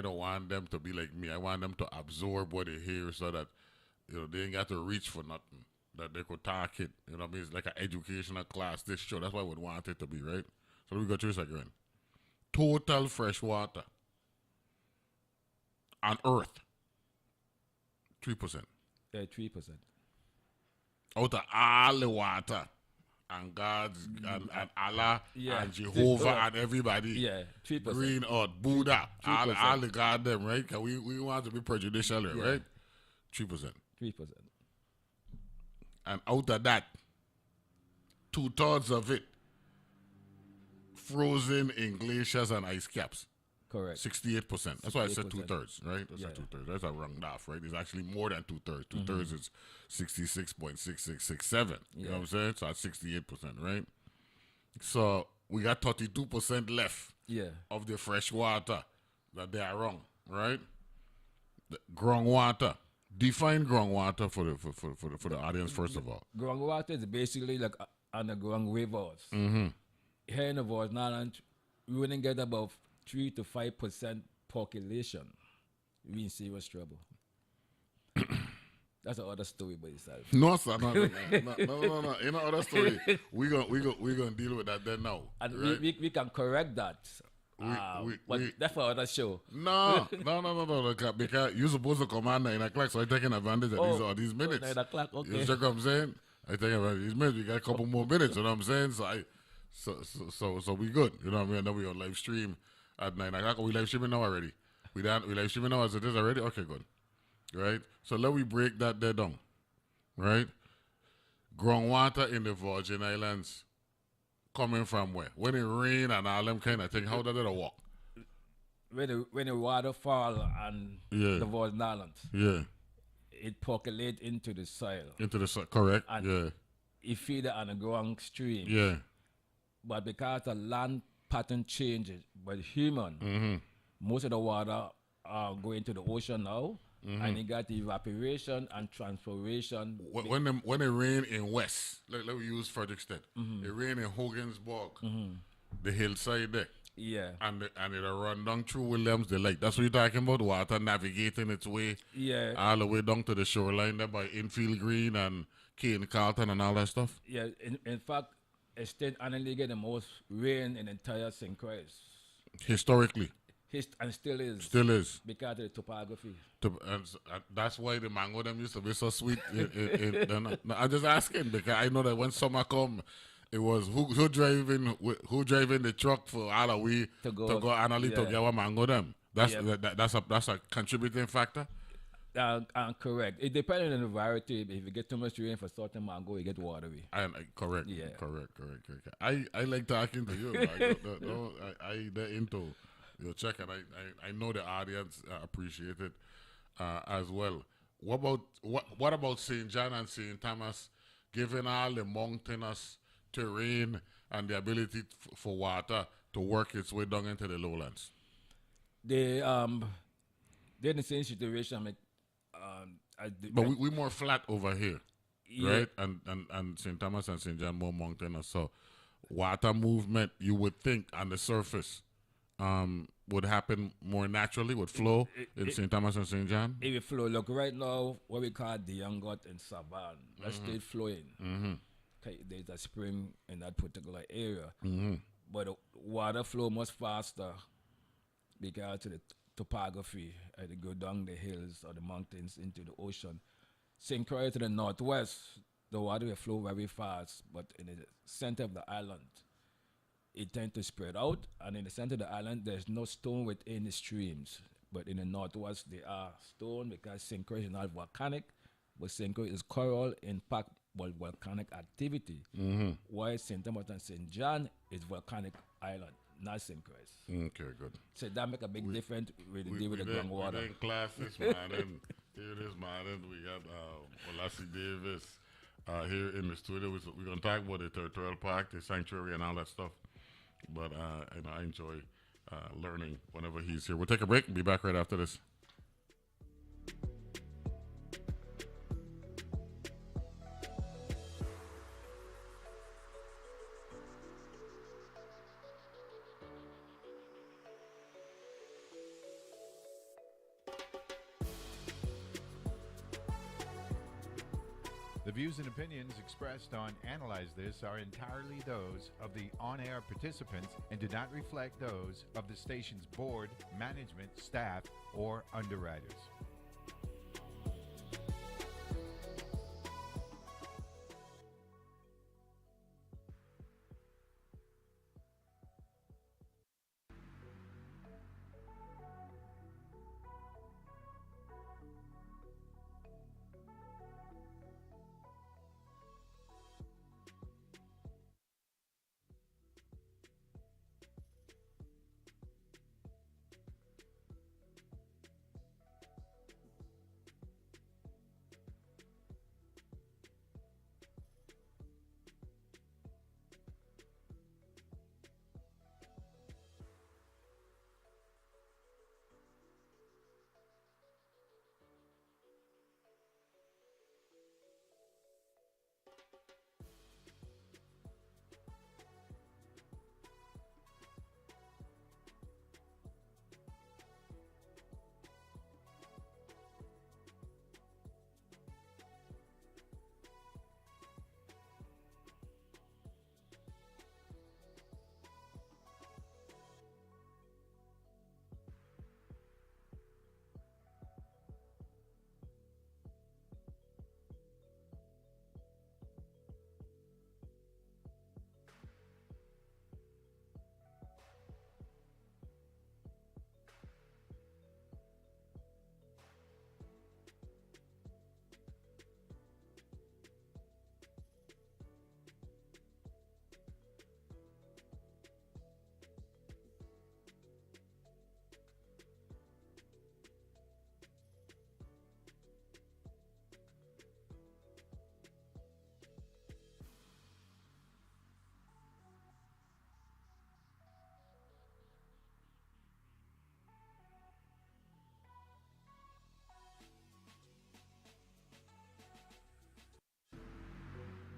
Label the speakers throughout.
Speaker 1: I don't want them to be like me. I want them to absorb what they hear so that they ain't got to reach for nothing. That they could talk it. You know what I mean? It's like an educational class. This show. That's what I would want it to be, right? So we got 3 seconds. Total fresh water on Earth, 3%.
Speaker 2: Yeah, 3%.
Speaker 1: Out of all the water and God's and Allah and Jehovah and everybody.
Speaker 2: Yeah, 3%.
Speaker 1: Green Earth, Buddha, all the goddamn, right? Cause we want to be prejudicial here, right? 3%.
Speaker 2: 3%.
Speaker 1: And out of that, 2/3 of it frozen in glaciers and ice caps.
Speaker 2: Correct.
Speaker 1: 68%. That's why I said 2/3, right? That's not 2/3. That's a round off, right? It's actually more than 2/3. 2/3 is 66.6667. You know what I'm saying? So that's 68%, right? So we got 32% left of the fresh water that they are wrong, right? The groundwater. Define groundwater for the audience first of all.
Speaker 2: Groundwater is basically like underground rivers. Here in the Virgin Islands, we wouldn't get about 3 to 5% population. We in serious trouble. That's another story by itself.
Speaker 1: No, sir, no. In another story, we gonna deal with that then now.
Speaker 2: And
Speaker 1: right?
Speaker 2: we can correct that. But that's for another show.
Speaker 1: No. Because you're supposed to come on 9 o'clock, so I'm taking advantage of these minutes.
Speaker 2: 9 o'clock, okay.
Speaker 1: You know what I'm saying? I take advantage of these minutes. We got a couple more minutes, you know what I'm saying? So we good. You know what I mean? Then we on live stream at 9 o'clock. We live streaming now already. We live streaming now as it is already? Okay, good. Right? So let me break that there down. Right? Groundwater in the Virgin Islands coming from where? When it rain and all them kind of thing, how does it walk?
Speaker 2: When the water fall on the Virgin Islands, it percolate into the soil.
Speaker 1: Into the soil, correct?
Speaker 2: And it feed the underground stream.
Speaker 1: Yeah.
Speaker 2: But because the land pattern changes by the human, most of the water go into the ocean now, and you got the evaporation and transpiration.
Speaker 1: When it rain in West, let me use Frederiksted. It rain in Hogansburg, the hillside there.
Speaker 2: Yeah.
Speaker 1: And it'll run down through Williams the Lake. That's what you're talking about, water navigating its way all the way down to the shoreline there by Infield Green and Cane Carlton and all that stuff.
Speaker 2: Yeah, in fact, Estate annually get the most rain in the entire St. Croix.
Speaker 1: Historically.
Speaker 2: And still is.
Speaker 1: Still is.
Speaker 2: Because of the topography.
Speaker 1: And that's why the mango them used to be so sweet. I'm just asking because I know that when summer come, it was who driving the truck for all the way to go annually to get our mango them. That's a contributing factor.
Speaker 2: Correct. It depends on the variety. If you get too much rain for certain mango, you get watery.
Speaker 1: Correct.
Speaker 2: Yeah.
Speaker 1: Correct. I like talking to you. I into your check, and I know the audience appreciate it as well. What about St. John and St. Thomas, given all the mountainous terrain and the ability for water to work its way down into the lowlands?
Speaker 2: They're in the same situation.
Speaker 1: But we're more flat over here, right? And St. Thomas and St. John more mountainous. So water movement, you would think on the surface, would happen more naturally, would flow in St. Thomas and St. John?
Speaker 2: It will flow. Look, right now, what we call the Yangot and Savan, that's still flowing. Okay, there's a spring in that particular area. But the water flow much faster because of the topography. They go down the hills or the mountains into the ocean. St. Croix to the northwest, the water will flow very fast, but in the center of the island, it tends to spread out, and in the center of the island, there's no stone within the streams. But in the northwest, there are stone because St. Croix is not volcanic, but St. Croix is coral impact by volcanic activity, while St. Thomas and St. John is volcanic island, not St. Croix.
Speaker 1: Okay, good.
Speaker 2: So that make a big difference with the deal with the groundwater.
Speaker 1: We're in classes, man. And here it is, man. And we got Olasee Davis here in the studio. We're going to talk about the territorial park, the sanctuary, and all that stuff. But I enjoy learning whenever he's here. We'll take a break and be back right after this.
Speaker 3: The views and opinions expressed on Analyze This are entirely those of the on-air participants and do not reflect those of the station's board, management, staff, or underwriters.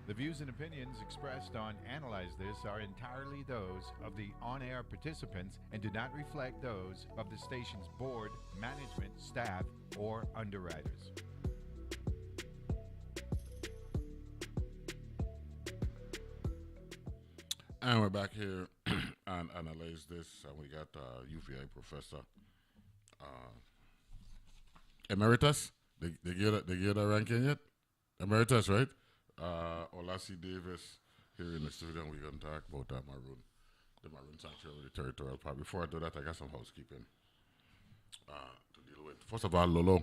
Speaker 3: The views and opinions expressed on Analyze This are entirely those of the on-air participants and do not reflect those of the station's board, management, staff, or underwriters.
Speaker 1: And we're back here and Analyze This, and we got UVI Professor Emeritus. They get a ranking yet? Emeritus, right? Olasee Davis here in the studio, and we're going to talk about the Maroon Sanctuary Territorial Park. Before I do that, I got some housekeeping to deal with. First of all, Lolo.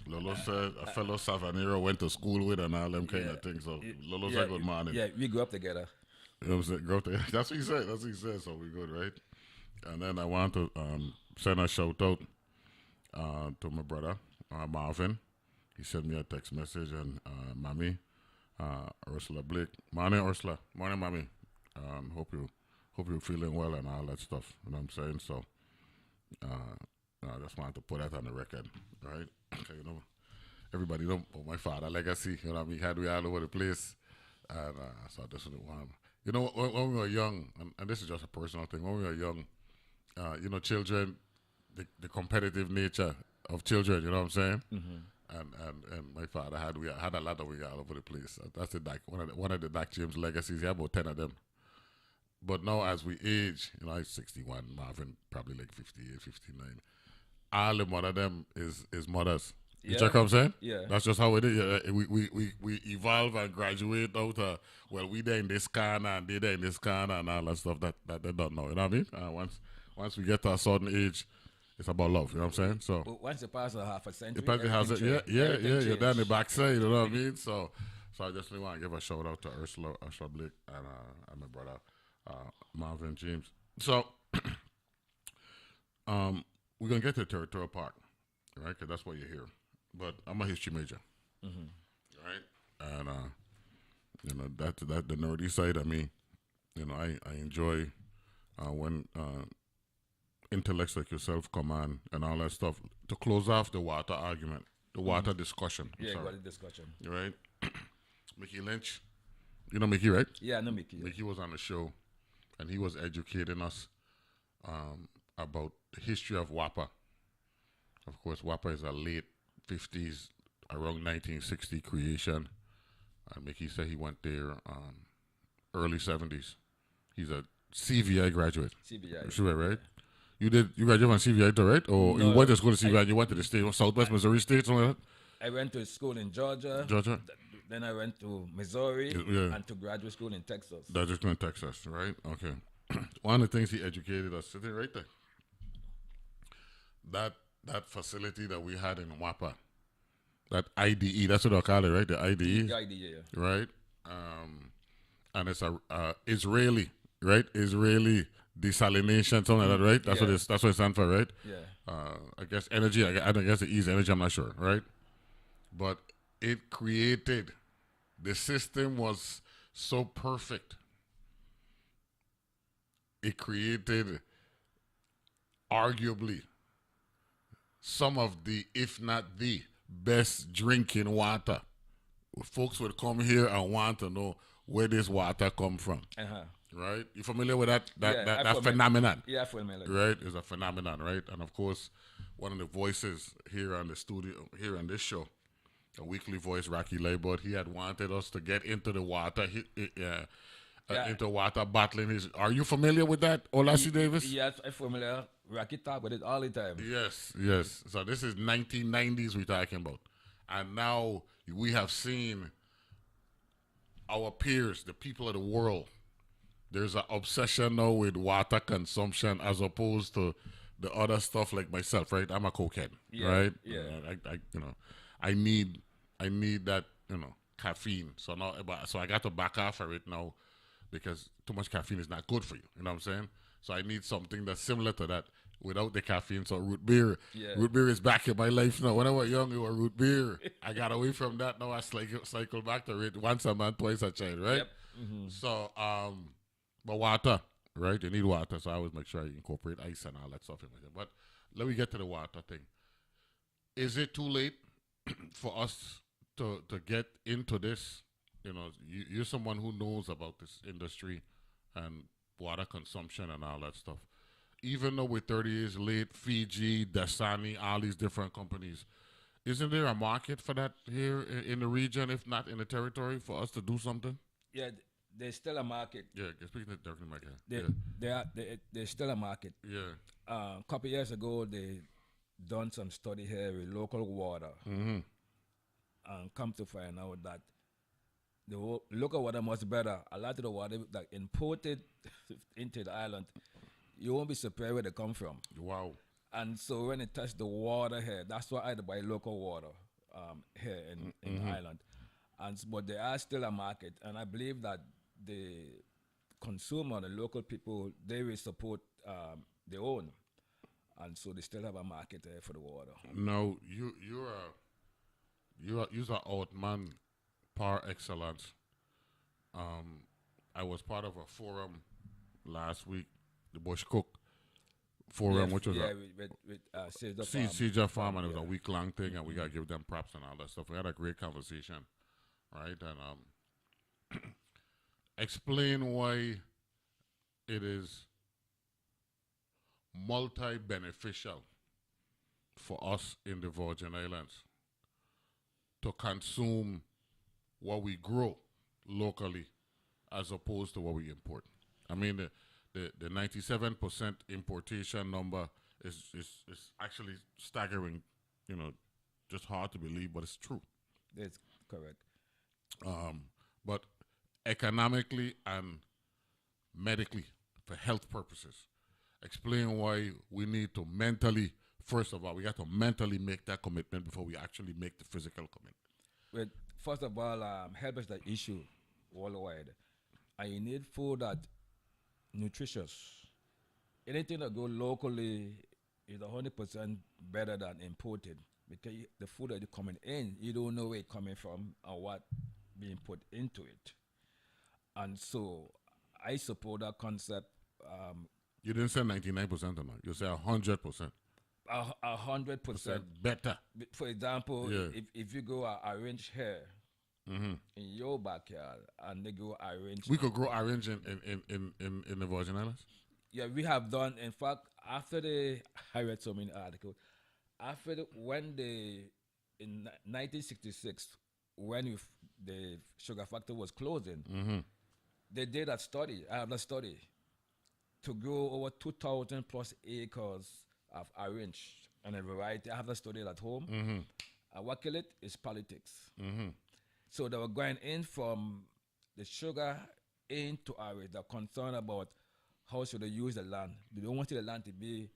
Speaker 1: Lolo said a fellow Savanero went to school with and all them kind of things. So Lolo said good morning.
Speaker 2: Yeah, we grew up together.
Speaker 1: You know what I'm saying? Grow up together. That's what he said. That's what he said. So we good, right? And then I want to send a shout out to my brother, Marvin. He sent me a text message, and Mommy, Ursula Blake. Morning, Ursula. Morning, Mommy. Hope you're feeling well and all that stuff. You know what I'm saying? So I just wanted to put that on the record, right? Okay, you know, everybody know my father legacy. You know what I mean? Had we all over the place, and so I just didn't want. You know, when we were young, and this is just a personal thing. When we were young, you know, children, the competitive nature of children. You know what I'm saying? Mm-hmm. And my father we had a lot of we all over the place. That's one of the Doc James legacies. He had about 10 of them. But now as we age, you know, I'm 61, Marvin probably like 58, 59. All the one of them is mothers. You check what I'm saying?
Speaker 2: Yeah.
Speaker 1: That's just how it is. Yeah, we evolve and graduate out well, we there in this corner and they there in this corner and all that stuff that they don't know. You know what I mean? Once we get to a certain age, it's about love, you know what I'm saying? So
Speaker 2: once you pass a half a century,
Speaker 1: you're down the backside, you know what I mean? So I just really want to give a shout out to Ursula Blake and my brother Marvin James. So we're gonna get to the Territorial Park, right? Because that's what you're here. But I'm a history major, right? And you know that the nerdy side of me, you know, I enjoy when intellects like yourself come on and all that stuff to close off the water argument, the water discussion.
Speaker 2: Water discussion.
Speaker 1: Right? Mickey Lynch, you know Mickey, right?
Speaker 2: Yeah, I know Mickey.
Speaker 1: Mickey was on the show, and he was educating us about the history of WAPA. Of course, WAPA is a late 50s, around 1960 creation. And Mickey said he went there early 70s. He's a CVI graduate.
Speaker 2: CBI.
Speaker 1: Sure, right? You graduated from CVI too, right? Or you
Speaker 2: No,
Speaker 1: went to school to CVI and you went to the state, Southwest Missouri State, something like
Speaker 2: I went to school in Georgia.
Speaker 1: that? Georgia?
Speaker 2: Then I went to Missouri
Speaker 1: Yeah.
Speaker 2: and to graduate school in Texas.
Speaker 1: That's just in Texas, right? Okay. One of the things he educated us, sitting right there. That facility that we had in Wapa, that IDE, that's what I call it, right? The IDE,
Speaker 2: The idea, yeah.
Speaker 1: right? And it's a Israeli, right? Israeli desalination, something like that, right? That's
Speaker 2: Yeah.
Speaker 1: that's what it stands for, right?
Speaker 2: Yeah.
Speaker 1: I guess energy. I guess it is energy. I'm not sure, right? But it created. The system was so perfect. It created, arguably, some of the, if not the best drinking water. Folks would come here and want to know where this water come from,
Speaker 2: Uh-huh.
Speaker 1: right? You familiar with that
Speaker 2: Yeah,
Speaker 1: that phenomenon?
Speaker 2: Yeah, for me. Like,
Speaker 1: Right? It's a phenomenon, right? And of course, one of the voices here on the studio, here on this show, a weekly voice, Rocky Labour, he had wanted us to get into the water, into water bottling. Are you familiar with that, Olasee Davis?
Speaker 2: Yes, I'm familiar. Rocky talk with it all the time.
Speaker 1: Yes. So this is 1990s we're talking about. And now we have seen our peers, the people of the world. There's an obsession now with water consumption as opposed to the other stuff like myself, right? I'm a cokehead, right?
Speaker 2: Yeah.
Speaker 1: I need that, caffeine. So now, so I got to back off of it now because too much caffeine is not good for you. You know what I'm saying? So I need something that's similar to that without the caffeine. So root beer.
Speaker 2: Yeah.
Speaker 1: Root beer is back in my life now. When I was young, it was root beer. I got away from that. Now I cycle back to it once a month, twice a child, right?
Speaker 2: Yep. Mm-hmm.
Speaker 1: So, but water, right? You need water. So I always make sure I incorporate ice and all that stuff in it. But let me get to the water thing. Is it too late for us to get into this? You're someone who knows about this industry and water consumption and all that stuff. Even though we're 30 years late, Fiji, Dasani, all these different companies, isn't there a market for that here in the region, if not in the territory, for us to do something?
Speaker 2: Yeah, there's still a market.
Speaker 1: Yeah, speaking of directly market.
Speaker 2: There's still a market.
Speaker 1: Yeah.
Speaker 2: A couple years ago, they done some study here with local water,
Speaker 1: Mm-hmm.
Speaker 2: and come to find out that the local water much better. A lot of the water that imported into the island, you won't be surprised where they come from.
Speaker 1: Wow.
Speaker 2: And so when it touch the water here, that's why I had to buy local water here in the island. But there are still a market, and I believe that the consumer, the local people, they will support their own, and so they still have a market there for the water.
Speaker 1: No, you're an out man par excellence. I was part of a forum last week, the Bush Cook Forum, which was
Speaker 2: with Caesar
Speaker 1: Caesar Farm, and it was a week-long thing, and we got to give them props and all that stuff. We had a great conversation, right? And explain why it is multi-beneficial for us in the Virgin Islands to consume what we grow locally as opposed to what we import. I mean, the 97% importation number is actually staggering, just hard to believe, but it's true.
Speaker 2: That's correct.
Speaker 1: But economically and medically, for health purposes, explain why we need to mentally, first of all, we got to mentally make that commitment before we actually make the physical commitment.
Speaker 2: Well, first of all, health is the issue worldwide, and you need food that nutritious. Anything that go locally is 100% better than imported, because the food that is coming in, you don't know where it's coming from or what being put into it. And so I support that concept.
Speaker 1: You didn't say 99% or not. You say 100%.
Speaker 2: 100%
Speaker 1: better.
Speaker 2: For example,
Speaker 1: Yeah.
Speaker 2: if you go arrange hair in your backyard and they go arrange,
Speaker 1: We could grow orange in the Virgin Islands.
Speaker 2: yeah, we have done. In fact, I read so many articles. In 1966, when we the sugar factory was closing, they did a study. I have a study to grow over 2,000 plus acres of orange and a variety. I have a study at home. And what kill it is politics. So they were going in from the sugar into orange. They're concerned about how should they use the land. They don't want the land to be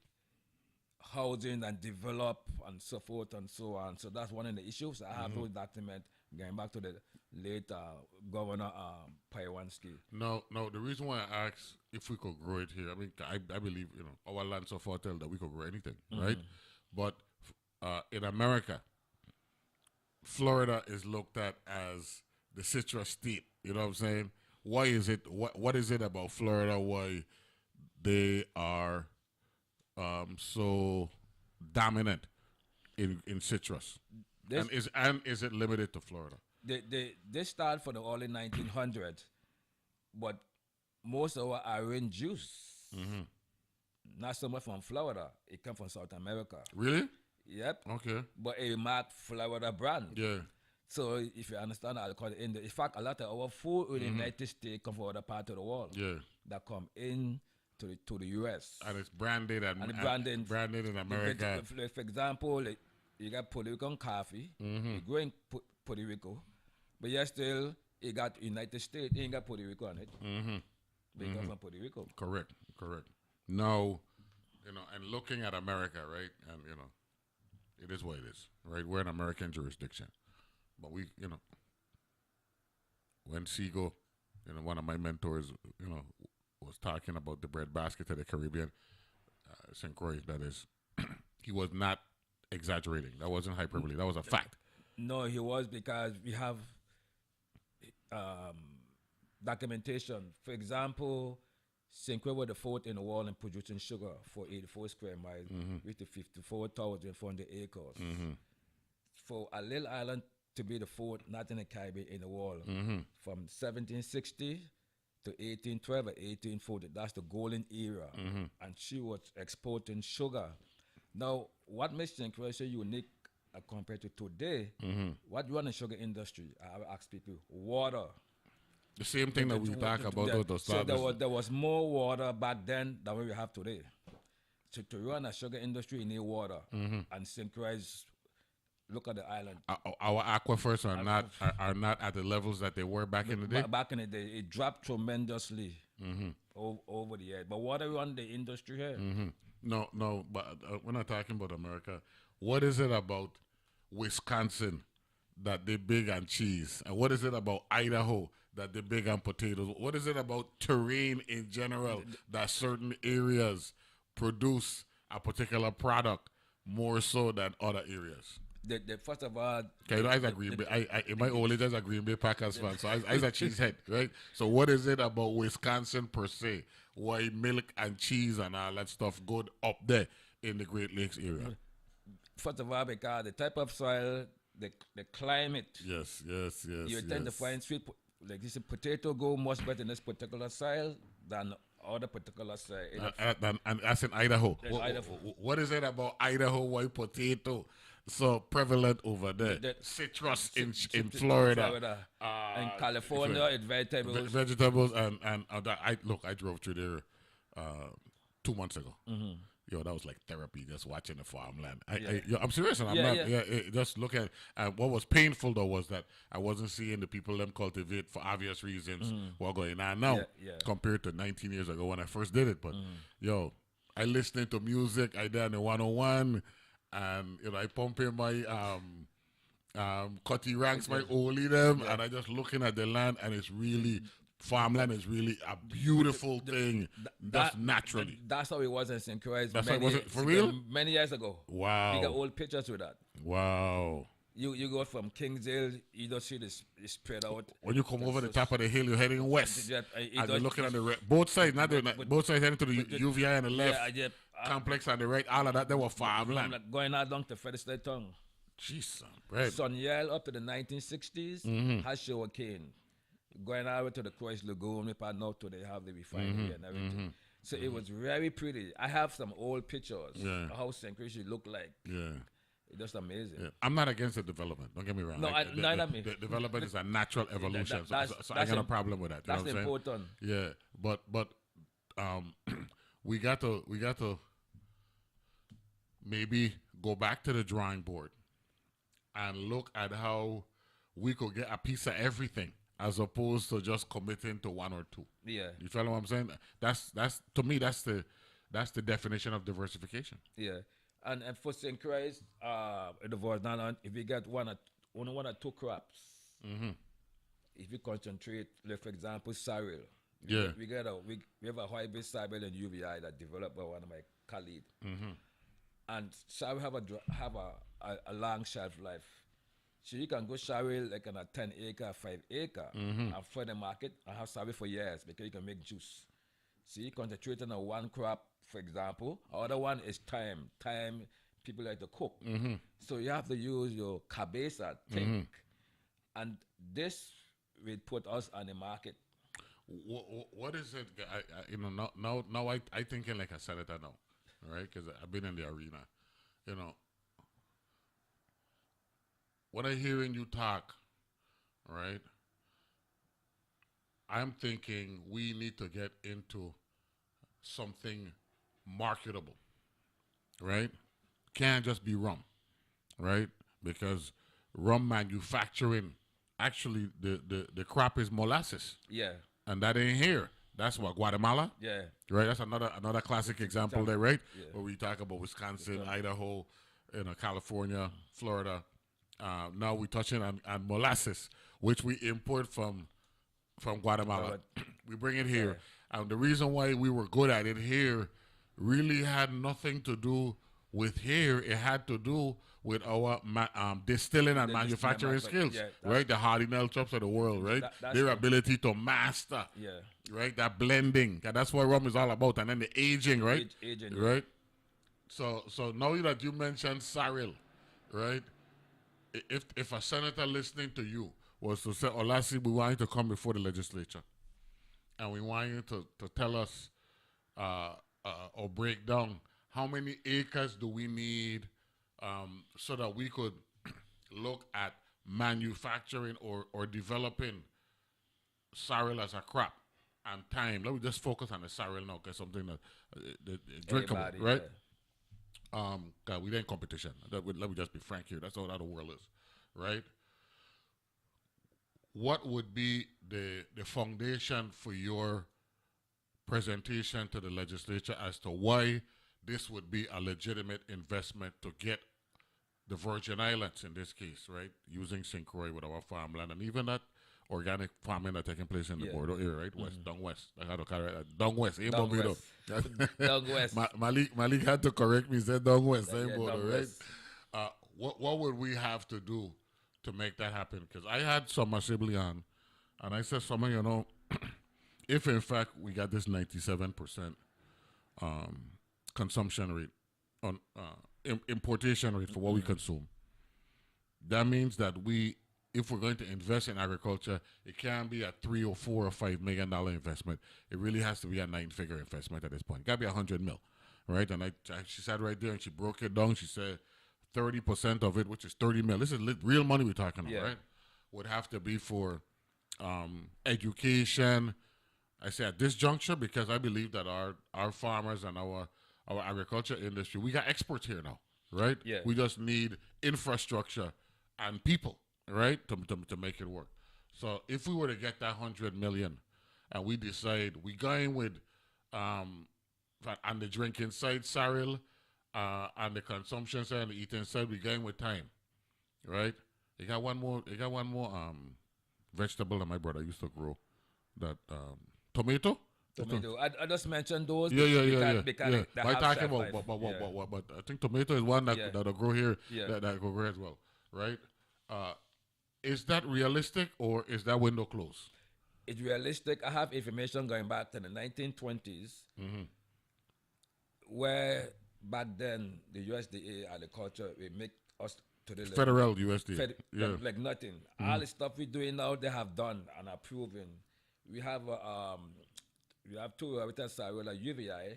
Speaker 2: housing and develop and so forth and so on. So that's one of the issues. I have those documents going back to the late Governor Paiwanski.
Speaker 1: No, the reason why I asked if we could grow it here, I mean, I believe, our land's so fertile that we could grow anything, right? But in America, Florida is looked at as the citrus state. You know what I'm saying? Why is it? What is it about Florida? Why they are so dominant in citrus? And is it limited to Florida?
Speaker 2: They start from the early 1900s, but most of our orange juice, not so much from Florida, it comes from South America.
Speaker 1: Really?
Speaker 2: Yep.
Speaker 1: Okay.
Speaker 2: But a marked Florida brand.
Speaker 1: Yeah.
Speaker 2: So if you understand, I'll call it in fact, a lot of our food in the United States come from other part of the world.
Speaker 1: Yeah.
Speaker 2: That come in to the US.
Speaker 1: And it's branded branded in America.
Speaker 2: For example, you got Puerto Rican coffee. You go in Puerto Rico, but yet still you got United States. You ain't got Puerto Rico on it. But you come from Puerto Rico.
Speaker 1: Correct. Now, and looking at America, right, and it is what it is, right? We're an American jurisdiction, but we, when Seago, one of my mentors, was talking about the breadbasket of the Caribbean, St. Croix, that is, he was not exaggerating. That wasn't hyperbole. That was a fact.
Speaker 2: No, he was, because we have documentation. For example, St. Croix was the fourth in the world in producing sugar for 84 square miles with the 54,400 acres. For a little island to be the fourth, not in the Caribbean, in the world, from 1760 to 1812 or 1840, that's the golden era. And she was exporting sugar. Now, what makes St. Croix so unique compared to today, what you want in the sugar industry? I ask people, water.
Speaker 1: The same thing that we talk about those
Speaker 2: so there was more water back then than what we have today. So to run a sugar industry, you need water. And St. Croix, look at the island.
Speaker 1: Our aquifers are not at the levels that they were back in the day.
Speaker 2: Back in the day, it dropped tremendously over the years. But water run the industry here.
Speaker 1: No, but we're not talking about America. What is it about Wisconsin that they're big on cheese? And what is it about Idaho that they're big on potatoes? What is it about terrain in general that certain areas produce a particular product more so than other areas?
Speaker 2: First of all,
Speaker 1: okay, I agree. In my old age, I was a Green Bay Packers fan, so I was a cheesehead, right? So what is it about Wisconsin per se? Why milk and cheese and all that stuff good up there in the Great Lakes area?
Speaker 2: First of all, because the type of soil, the climate.
Speaker 1: Yes.
Speaker 2: You tend to find sweet, like this potato go much better in this particular soil than other particular soil.
Speaker 1: And that's in Idaho.
Speaker 2: Idaho.
Speaker 1: What is it about Idaho why potato so prevalent over there? Citrus in Florida.
Speaker 2: In California, it's
Speaker 1: vegetables and I drove through there 2 months ago. Yo, that was like therapy, just watching the farmland. I'm serious, and I'm not. Just look at what was painful though was that I wasn't seeing the people them cultivate for obvious reasons what going on now compared to 19 years ago when I first did it. But yo, I listening to music. I done the 101, and I pump in my cutty ranks, my oldie them, and I just looking at the land, and it's really. Farmland is really a beautiful thing. That's naturally.
Speaker 2: That's how it was in St. Croix.
Speaker 1: That's how it was for real?
Speaker 2: Many years ago.
Speaker 1: Wow.
Speaker 2: You got old pictures with that.
Speaker 1: Wow.
Speaker 2: You go from Kingsdale, you don't see this spread out.
Speaker 1: When you come over the top of the hill, you're heading west. And you're looking at the both sides, both sides heading to the UVI on the left, complex on the right, all of that, they were farmland.
Speaker 2: Going out down to Featherstone Tongue.
Speaker 1: Jeez, right.
Speaker 2: Sonyel up to the 1960s has sugar cane. Going out to the Croix Lagoon, we part now to they have the refinery and everything. So it was very pretty. I have some old pictures of how St. Croix looked like.
Speaker 1: Yeah.
Speaker 2: It's just amazing.
Speaker 1: Yeah. I'm not against the development. Don't get me wrong.
Speaker 2: No, neither me.
Speaker 1: The development is a natural evolution. So I
Speaker 2: that's
Speaker 1: got a problem with that. You know
Speaker 2: That's
Speaker 1: what I'm saying?
Speaker 2: important.
Speaker 1: Yeah, but we got to maybe go back to the drawing board and look at how we could get a piece of everything as opposed to just committing to one or two.
Speaker 2: Yeah.
Speaker 1: You follow what I'm saying? That's to me that's the definition of diversification.
Speaker 2: Yeah. And for St. Croix, it was not if we get only one or two crops, if we concentrate, like for example, sorrel.
Speaker 1: Yeah.
Speaker 2: We have a hybrid sorrel in UVI that developed by one of my colleagues. And sorrel have a long shelf life. So you can go sorrel like on a 10 acre, 5 acre, and for the market and have sorrel for years because you can make juice. So you concentrate on one crop, for example. Other one is thyme. Thyme, people like to cook. So you have to use your cabeza, think. And this will put us on the market.
Speaker 1: What is it? Now I thinking like a senator now, right? Because I've been in the arena. You know, when I'm hearing you talk, right? I'm thinking we need to get into something marketable, right? Can't just be rum, right? Because rum manufacturing, actually, the crop is molasses.
Speaker 2: Yeah.
Speaker 1: And that ain't here. That's what, Guatemala?
Speaker 2: Yeah.
Speaker 1: Right? That's another classic example there, right?
Speaker 2: Yeah.
Speaker 1: Where we talk about Wisconsin, Idaho, California, Florida. Now we're touching on molasses, which we import from Guatemala. We bring it here. And the reason why we were good at it here really had nothing to do with here. It had to do with our distilling and manufacturing skills, right? The Hardinell Chops of the world, right? Their ability to master, right? That blending. That's what rum is all about. And then the aging, right?
Speaker 2: Aging.
Speaker 1: Right? So now that you mentioned sorrel, right? If a senator listening to you was to say, Olasee, we want you to come before the legislature, and we want you to tell us or break down how many acres do we need so that we could look at manufacturing or developing sorrel as a crop and thyme. Let me just focus on the sorrel now, because something that drinkable, right? God, we ain't competition. Let me just be frank here. That's all the world is, right? What would be the foundation for your presentation to the legislature as to why this would be a legitimate investment to get the Virgin Islands, in this case, right, using St. Croix with our farmland and even that organic farming that's taking place in the border area, right? West, down west. I had to correct that. Down west, ain't Barbados.
Speaker 2: Down west.
Speaker 1: Malik had to correct me, said down west, same border,
Speaker 2: down
Speaker 1: right?
Speaker 2: west.
Speaker 1: What would we have to do to make that happen? Because I had some assembly on, and I said, someone, you know, if in fact we got this 97% consumption rate on importation rate for what we consume, that means that if we're going to invest in agriculture, it can't be a $3 or $4 or $5 million investment. It really has to be a 9-figure investment at this point. It got to be $100 million, right? And she said right there, and she broke it down. She said 30% of it, which is $30 million. This is real money we're talking about, right? Would have to be for education. I say at this juncture, because I believe that our farmers and our agriculture industry, we got experts here now, right?
Speaker 2: Yeah.
Speaker 1: We just need infrastructure and people, right, to make it work. So if we were to get that $100 million, and we decide we going with on the drinking side, sorrel, on the consumption side and the eating side, we going with thyme, right? You got one more vegetable that my brother used to grow, that tomato.
Speaker 2: Tomato. I just mentioned those.
Speaker 1: Yeah.
Speaker 2: Because
Speaker 1: I talking about, but I think tomato is one that'll grow here. That will grow as well, right? Is that realistic, or is that window closed?
Speaker 2: It's realistic. I have information going back to the 1920s, where back then the USDA agriculture will make us to the
Speaker 1: federal USDA,
Speaker 2: like nothing. All the stuff we're doing now, they have done and are proven. We have two sorrel at UVI,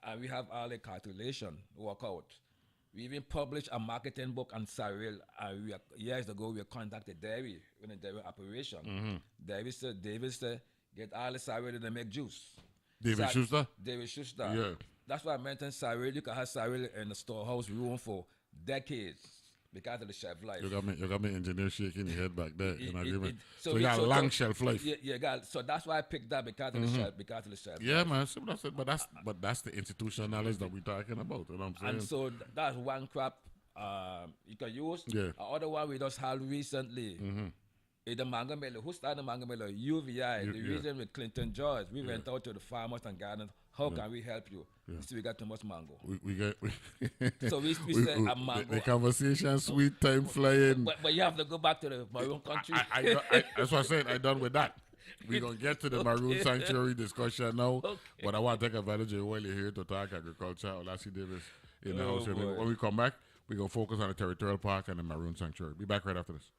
Speaker 2: and we have all the calculation work out. We even published a marketing book on cereal. Years ago, we contacted dairy in a dairy operation. Davis said, get all the cereal and make juice.
Speaker 1: David Schuster?
Speaker 2: David Schuster.
Speaker 1: Yeah.
Speaker 2: That's why I mentioned cereal. You can have cereal in the storehouse room for decades because of the shelf life.
Speaker 1: You got me engineer shaking your head back there in agreement. So
Speaker 2: we-
Speaker 1: you got a long shelf life.
Speaker 2: So that's why I picked that because of the shelf. Because of the shelf.
Speaker 1: Yeah,
Speaker 2: life.
Speaker 1: man. So that's it. But that's the institutional knowledge that we're talking about. You know what I'm saying?
Speaker 2: And so that's one crop you can use.
Speaker 1: Yeah.
Speaker 2: Other one we just had recently. The mango melon. Who started the mango melon? UVI. The reason with Clinton George, we went out to the farmers and gardeners. How can we help you? You see, we got too much mango. So we said a mango.
Speaker 1: The conversation, sweet time flying.
Speaker 2: But you have to go back to the Maroon country.
Speaker 1: That's what I said. I done with that. We're going to get to the Maroon Sanctuary discussion now.
Speaker 2: Okay.
Speaker 1: But I want to take advantage of while you're here to talk agriculture. Olasee Davis in the house.
Speaker 2: boy.
Speaker 1: When we come back, we're going to focus on the Territorial Park and the Maroon Sanctuary. Be back right after this.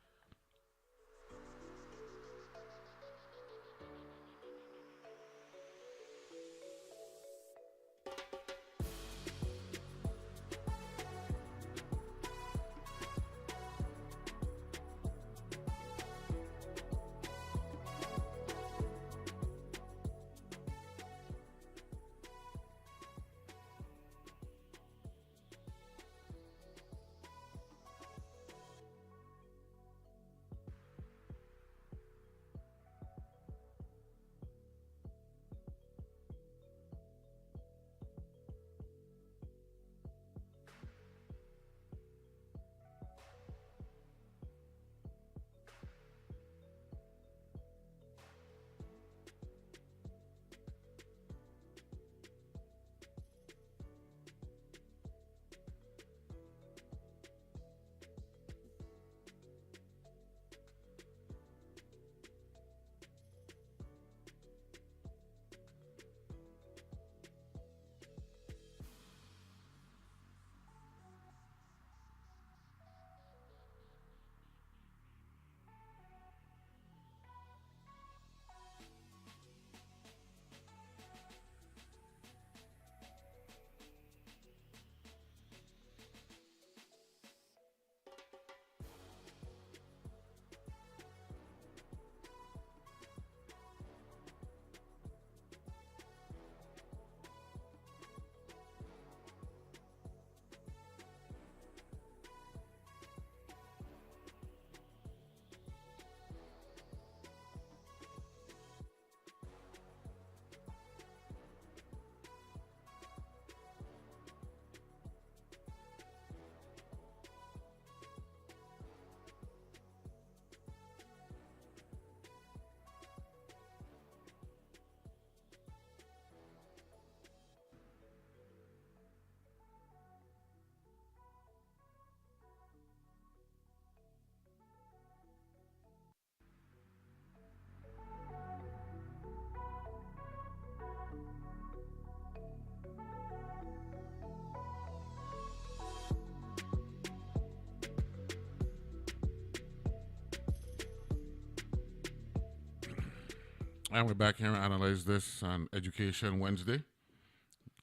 Speaker 1: And we're back here to analyze this on Education Wednesday,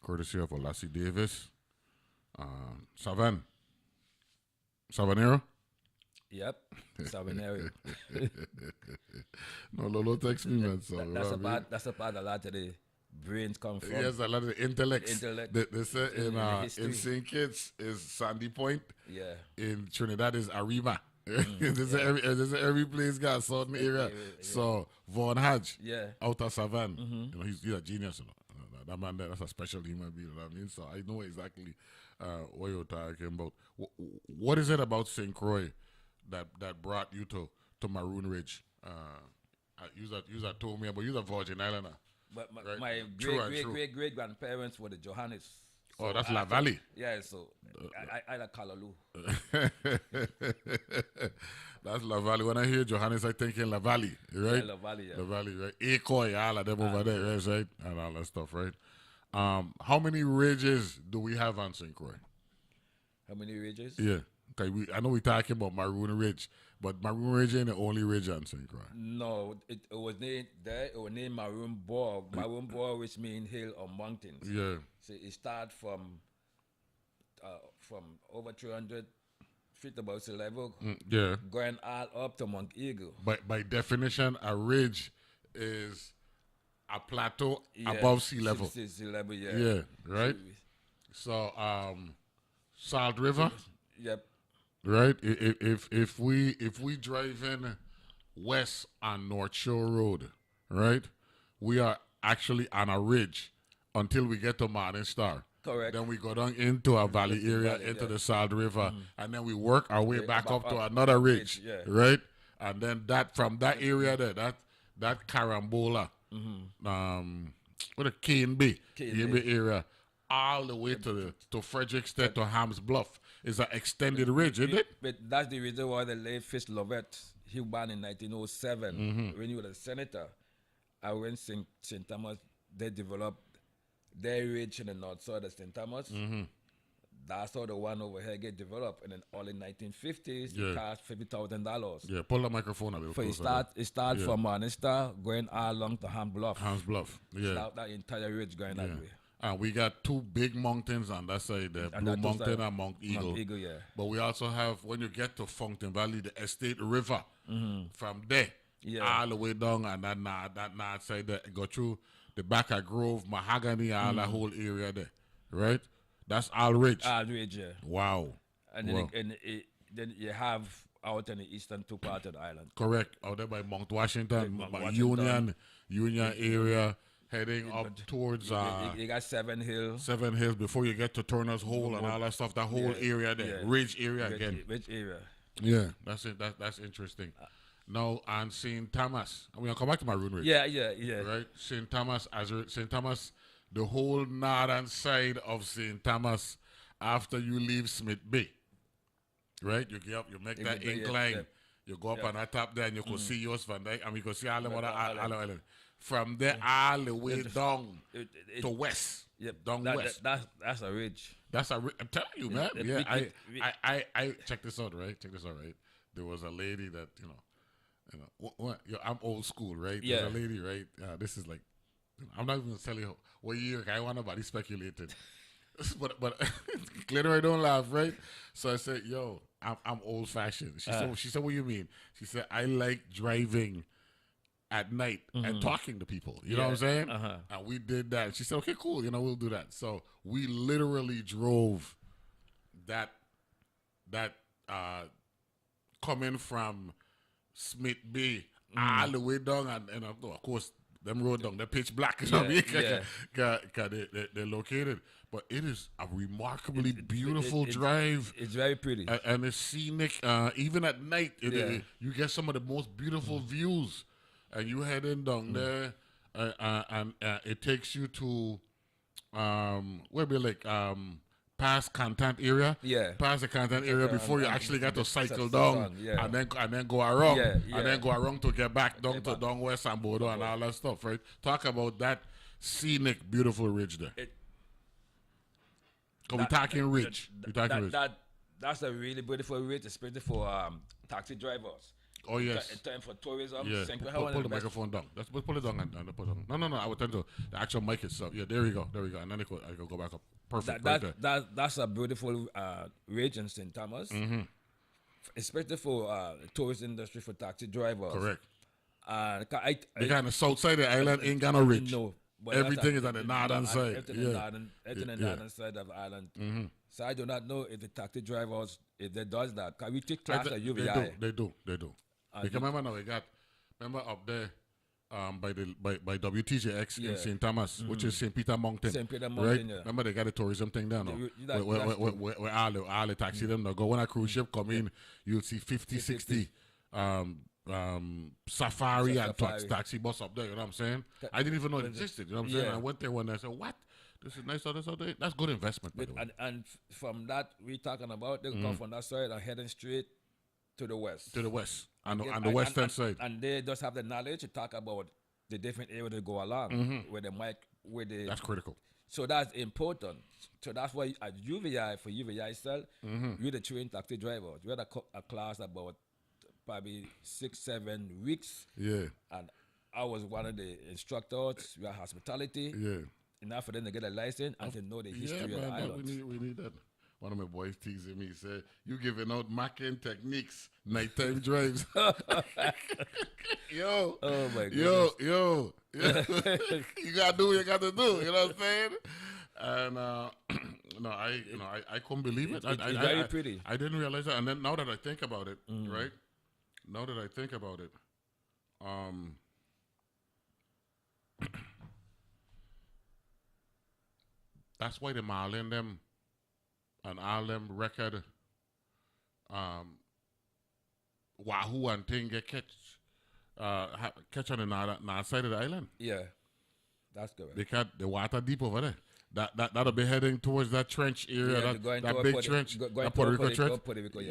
Speaker 1: courtesy of Olasee Davis. Savanero?
Speaker 2: Yep, Savanero.
Speaker 1: No, Lolo text me, man. So,
Speaker 2: That's a part a lot of the brains come from.
Speaker 1: Yes, a lot of the intellect. They say in St. Kitts is Sandy Point.
Speaker 2: Yeah.
Speaker 1: In Trinidad is Arriba. Every place got a certain area. So Vaughan Hodge, out of Savannah, you know, he's a genius. You know. That man there, that's a special human being. You know what I mean? So I know exactly what you're talking about. What is it about St. Croix that brought you to Maroon Ridge? You told me about you're a Virgin Islander.
Speaker 2: But
Speaker 1: right?
Speaker 2: my great grandparents were the Johannes.
Speaker 1: So that's La Valley.
Speaker 2: Yeah, so I like Kalaloo.
Speaker 1: That's La Valley. When I hear Johannes, I think in La Valley, right?
Speaker 2: Yeah, La Valley, yeah.
Speaker 1: La Valley, right? Ecoy, all of them over there, right? And all that stuff, right? How many ridges do we have on St. Croix?
Speaker 2: How many ridges?
Speaker 1: Yeah. Okay, I know we're talking about Maroon Ridge, but Maroon Ridge ain't the only ridge on St. Croix.
Speaker 2: No, it was named there. It was named Maroon Bore. Maroon Bore, which means hill or mountains.
Speaker 1: Yeah.
Speaker 2: So it started from from over 300 feet above sea level,
Speaker 1: Yeah.
Speaker 2: going all up to Mount Eagle.
Speaker 1: By definition, a ridge is a plateau
Speaker 2: Yeah,
Speaker 1: above sea level.
Speaker 2: Sea level, yeah.
Speaker 1: Yeah, right? So, Salt River,
Speaker 2: Yep.
Speaker 1: right? If we drive in west on North Shore Road, right? We are actually on a ridge until we get to Morning Star.
Speaker 2: Correct.
Speaker 1: Then we go down into a valley area, into the Salt River, and then we work our way back up to another ridge,
Speaker 2: yeah.
Speaker 1: right? And then that from that area there, that Carambola, what a Cane Bay area, all the way to Frederickstead to Hams Bluff is an extended ridge, isn't it?
Speaker 2: But that's the reason why the late Fitz Lovett, he born in 1907 when he was a senator. And when St. Thomas, they developed their ridge in the north side of St. Thomas. That's how the one over here get developed. And then all in 1950s, it cost $50,000.
Speaker 1: Yeah, pull the microphone a little closer.
Speaker 2: It start from Morning Star going all along to Ham Bluff.
Speaker 1: Hams Bluff, yeah.
Speaker 2: Start that entire ridge going that way.
Speaker 1: And we got two big mountains on that side, the Blue Mountain and Mount Eagle.
Speaker 2: Mount Eagle, yeah.
Speaker 1: But we also have, when you get to Fountain Valley, the Estate River. From there, all the way down, and that north side there, go through the back of Grove, Mahogany, all that whole area there, right? That's all ridge.
Speaker 2: All ridge, yeah.
Speaker 1: Wow.
Speaker 2: And then, then you have out in the eastern two parts of the island.
Speaker 1: Correct. Out there by Mount Washington,
Speaker 2: Mount
Speaker 1: by
Speaker 2: Washington.
Speaker 1: Union area, heading up towards
Speaker 2: You got Seven Hills.
Speaker 1: Seven Hills before you get to Turner's Hole and all that stuff. That whole area there, ridge area again.
Speaker 2: Ridge area.
Speaker 1: Yeah, that's it. That's interesting. Now on St. Thomas, I'm gonna come back to Maroon Ridge.
Speaker 2: Yeah.
Speaker 1: Right, St. Thomas, the whole northern side of St. Thomas, after you leave Smith Bay, right? You get up, you make that incline, you go up on that top there, and you can see yours Van Dyke, and you can see all the other island. From there all the way down to west. West.
Speaker 2: That's a ridge.
Speaker 1: I'm telling you, man. I check this out, right? There was a lady that I'm old school, right?
Speaker 2: Yeah.
Speaker 1: There's a lady, right? This is like, I'm not even gonna tell you what year. I want nobody speculated, but clearly I don't laugh, right? So I said, "Yo, I'm old fashioned." She said, "What do you mean?" She said, "I like driving at night and talking to people." You know what I'm saying? And we did that. She said, "Okay, cool. We'll do that." So we literally drove that coming from Smith Bay all the way down, and of course, them road down, they're pitch black, you know what I mean? They're located. But it is a remarkably beautiful drive.
Speaker 2: It's very pretty.
Speaker 1: And it's scenic. Even at night, you get some of the most beautiful views. And you head in down there, and it takes you to, where be like, past Content area.
Speaker 2: Yeah.
Speaker 1: Past the Content area before you actually get to cycle down, and then go around, and then go around to get back down to down West and Bordeaux and all that stuff, right? Talk about that scenic, beautiful ridge there. We're talking ridge.
Speaker 2: That's a really beautiful ridge, especially for taxi drivers.
Speaker 1: Oh yes.
Speaker 2: In time for tourism.
Speaker 1: Yeah. Pull the microphone down. Let's pull it down and pull it down. No. I would tend to the actual mic itself. Yeah, there we go. And then I can go back up. Perfect.
Speaker 2: That's a beautiful ridge in St. Thomas, especially for tourist industry, for taxi drivers.
Speaker 1: Correct.
Speaker 2: Because
Speaker 1: on the south side of the island ain't got no ridge.
Speaker 2: No.
Speaker 1: Everything is on the northern side.
Speaker 2: Everything on the northern side of the island. So I do not know if the taxi drivers, if they does that. Because we take class at UVI.
Speaker 1: They do. Because remember now, remember up there by WTJX in St. Thomas, which is St. Peter Mountain.
Speaker 2: St. Peter Mountain,
Speaker 1: right? Remember they got a tourism thing down now. Where all the taxi them now go. When a cruise ship come in, you'll see 50, 60 safari and taxi bus up there, you know what I'm saying? I didn't even know it existed, you know what I'm saying? I went there one day, I said, what? This is nice, that's good investment, by the way.
Speaker 2: And from that, we talking about, they come from that side and heading straight to the west.
Speaker 1: To the west, on the western side.
Speaker 2: And they just have the knowledge to talk about the different areas they go along, that's
Speaker 1: critical.
Speaker 2: So that's important. So that's why at UVI, for UVI itself, we're the trained taxi drivers. We had a class about probably 6-7 weeks.
Speaker 1: Yeah.
Speaker 2: And I was one of the instructors. We had hospitality.
Speaker 1: Yeah.
Speaker 2: Enough for them to get a license and to know the history of the island.
Speaker 1: We need that. one of my boys teasing me. He said, "You giving out macking techniques, nighttime drives." Yo,
Speaker 2: Oh my
Speaker 1: yo, you gotta do what you gotta do. You know what I'm saying? And no, I couldn't believe it.
Speaker 2: It's very pretty.
Speaker 1: I didn't realize that. And then now that I think about it, right? Now that I think about it, that's why the Marlin them and all them record Wahoo and thing get catch on the north side of the island.
Speaker 2: Yeah, that's correct.
Speaker 1: Because the water deep over there. That'll be heading towards that trench area, that big trench, that Puerto Rico trench.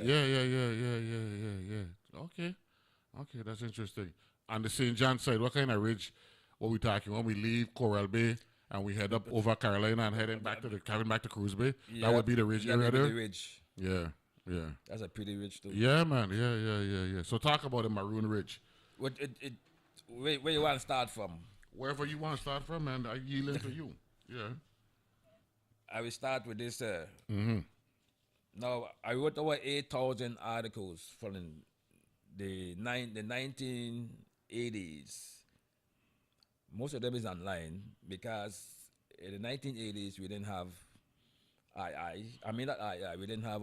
Speaker 1: Yeah. Okay, that's interesting. On the St. John side, what kind of ridge were we talking when we leave Coral Bay and we head up over Carolina and heading back to Cruz Bay?
Speaker 2: Yeah,
Speaker 1: that would be the ridge area there?
Speaker 2: The ridge.
Speaker 1: Yeah.
Speaker 2: That's a pretty ridge too.
Speaker 1: Yeah, man. Yeah. So talk about the Maroon Ridge.
Speaker 2: Where you want to start from?
Speaker 1: Wherever you want to start from, man, I yield to you. Yeah.
Speaker 2: I will start with this. Now, I wrote over 8,000 articles from the 1980s. Most of them is online because in the 1980s we didn't have we didn't have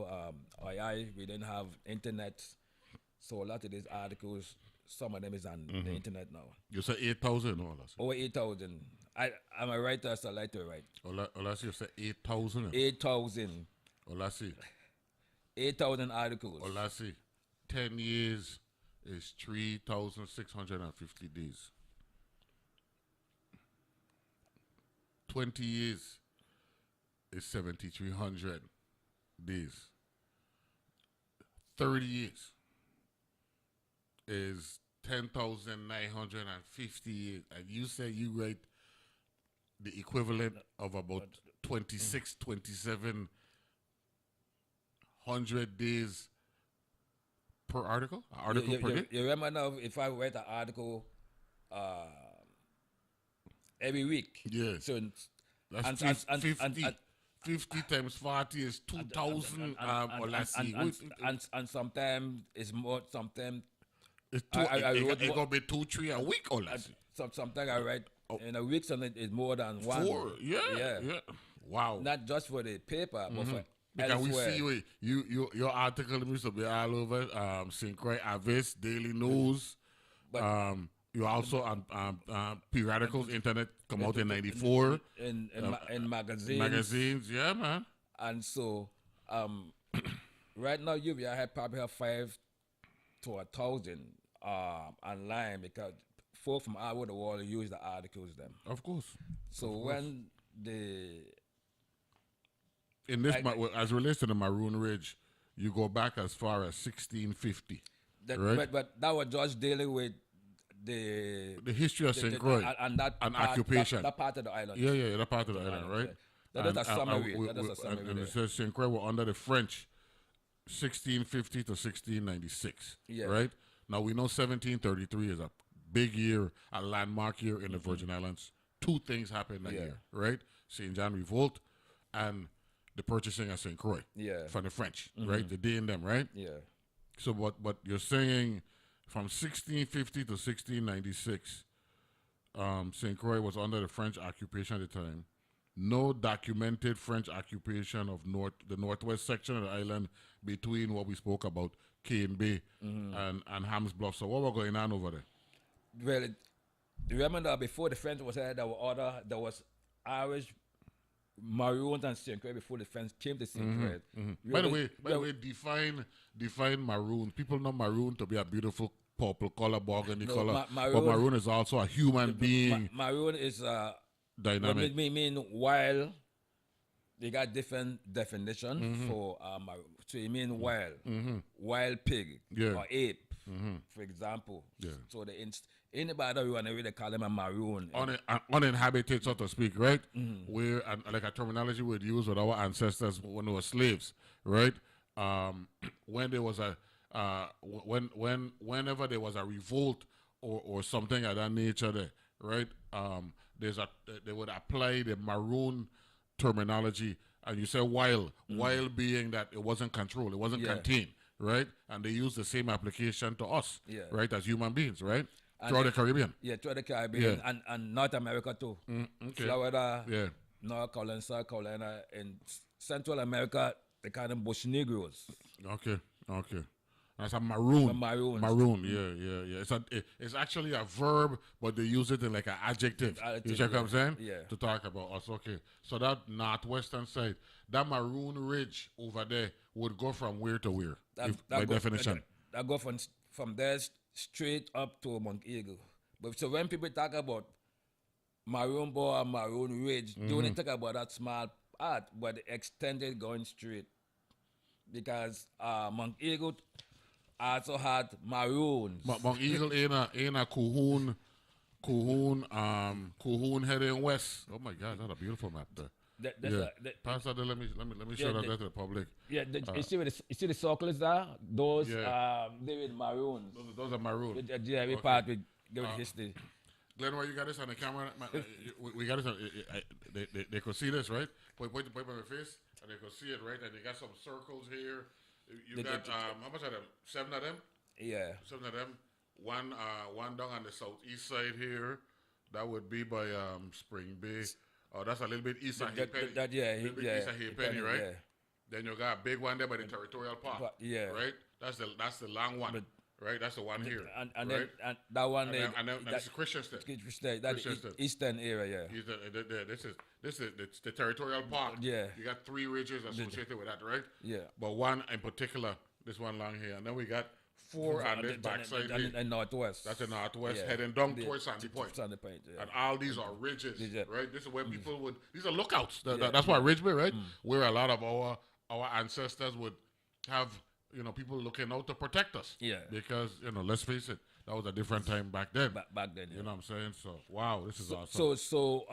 Speaker 2: we didn't have internet. So a lot of these articles, some of them is on the internet now.
Speaker 1: You said 8,000 or less?
Speaker 2: Over 8,000. I'm a writer, so I like to write.
Speaker 1: Olasee, you said 8,000?
Speaker 2: 8,000.
Speaker 1: Olasee.
Speaker 2: 8,000 articles.
Speaker 1: Olasee, 10 years is 3,650 days. 20 years is 7,300 days. 30 years is 10,950 years. And you say you write the equivalent of about 2,700 days per article? Article per day?
Speaker 2: You remember now, if I write an article every week.
Speaker 1: Yeah.
Speaker 2: So
Speaker 1: that's 50 times 40 is 2,000.
Speaker 2: And sometimes it's more, sometimes
Speaker 1: it's it gonna be 2-3 a week or less.
Speaker 2: Sometimes I write in a week, something is more than one.
Speaker 1: 4, yeah. Wow.
Speaker 2: Not just for the paper, but for
Speaker 1: because
Speaker 2: elsewhere.
Speaker 1: we see your article used to be all over St. Croix, Avis, Daily News.
Speaker 2: But
Speaker 1: you also on periodicals, internet come out in '94.
Speaker 2: In magazines.
Speaker 1: Magazines, yeah, man.
Speaker 2: And so, right now, UVI probably have 5 to 1,000 online because folk from all over the world use the articles then.
Speaker 1: Of course.
Speaker 2: So when
Speaker 1: in this as relates to the Maroon Ridge, you go back as far as 1650, right?
Speaker 2: But that was just dealing with the
Speaker 1: history of St. Croix
Speaker 2: and
Speaker 1: occupation.
Speaker 2: That part of the island.
Speaker 1: Yeah, that part of the island, right?
Speaker 2: That is a summary.
Speaker 1: And it says St. Croix were under the French 1650 to 1696, right? Now we know 1733 is a big year, a landmark year in the Virgin Islands. 2 things happened that year, right? St. John Revolt and the purchasing of St. Croix from the French, right? The D in them, right?
Speaker 2: Yeah.
Speaker 1: So what you're saying from 1650 to 1696, St. Croix was under the French occupation at the time. No documented French occupation of the northwest section of the island between what we spoke about, Cane Bay and Hams Bluff. So what was going on over there?
Speaker 2: Well, remember that before the French was here, there was Irish, Maroons and St. Croix before the French came to St. Croix.
Speaker 1: By the way, define maroon. People know maroon to be a beautiful purple color, burgundy color, but maroon is also a human being.
Speaker 2: Maroon is
Speaker 1: dynamic.
Speaker 2: Mean wild. They got different definition for so you mean wild pig or ape, for example. Yeah. So anybody that we want to really call them a maroon.
Speaker 1: Uninhabited, so to speak, right? Where like a terminology we'd use with our ancestors when they were slaves, right? When there was whenever there was a revolt or something of that nature there, right? They would apply the maroon terminology, and you say wild being that it wasn't controlled, it wasn't contained, right? And they use the same application to us, right, as human beings, right? Throughout the Caribbean.
Speaker 2: Yeah, throughout the Caribbean and North America too.
Speaker 1: Okay.
Speaker 2: Florida, North Carolina, South Carolina, and Central America, they call them bush Negroes.
Speaker 1: Okay. That's a maroon.
Speaker 2: Maroons.
Speaker 1: Yeah. It's actually a verb, but they use it in like an adjective. You check what I'm saying?
Speaker 2: Yeah.
Speaker 1: To talk about us. Okay. So that northwestern side, that Maroon Ridge over there would go from where to where? By definition.
Speaker 2: That go from there straight up to Mount Eagle. But so when people talk about Maroon Ball and Maroon Ridge, they only talk about that small part, but the extended going straight. Because Mount Eagle also had maroons.
Speaker 1: Mount Eagle ain't a Cahoon heading west. Oh my God, that's a beautiful map there. Pastor, let me show that to the public.
Speaker 2: Yeah, you see the circles there? Those they with maroons.
Speaker 1: Those are maroon.
Speaker 2: We part with history.
Speaker 1: Glenn, why you got this on the camera? We got this on, they could see this, right? Point by my face, and they could see it, right? And they got some circles here. You got how much are them? 7 of them?
Speaker 2: Yeah.
Speaker 1: 7 of them. One down on the southeast side here. That would be by Spring Bay. Oh, that's a little bit east of Halfpenny. East of Halfpenny, right? Yeah. Then you got a big one there by the Territorial Park. Right? That's the long one. Right, that's the one here.
Speaker 2: And
Speaker 1: right?
Speaker 2: then that one
Speaker 1: and then this is Christianston.
Speaker 2: That's eastern area,
Speaker 1: This is the Territorial Park.
Speaker 2: Yeah.
Speaker 1: You got 3 ridges associated with that, right?
Speaker 2: Yeah.
Speaker 1: But one in particular, this one along here. And then we got 4 on this backside here.
Speaker 2: And northwest.
Speaker 1: That's the northwest, heading down towards Sandy Point.
Speaker 2: Sandy Point, yeah.
Speaker 1: And all these are ridges, right? This is where people would, these are lookouts. That's why Ridge Bay, right? Where a lot of our ancestors would have, people looking out to protect us.
Speaker 2: Yeah.
Speaker 1: Because, let's face it, that was a different time back then.
Speaker 2: Back then, yeah.
Speaker 1: You know what I'm saying? So, wow, this is awesome.
Speaker 2: So,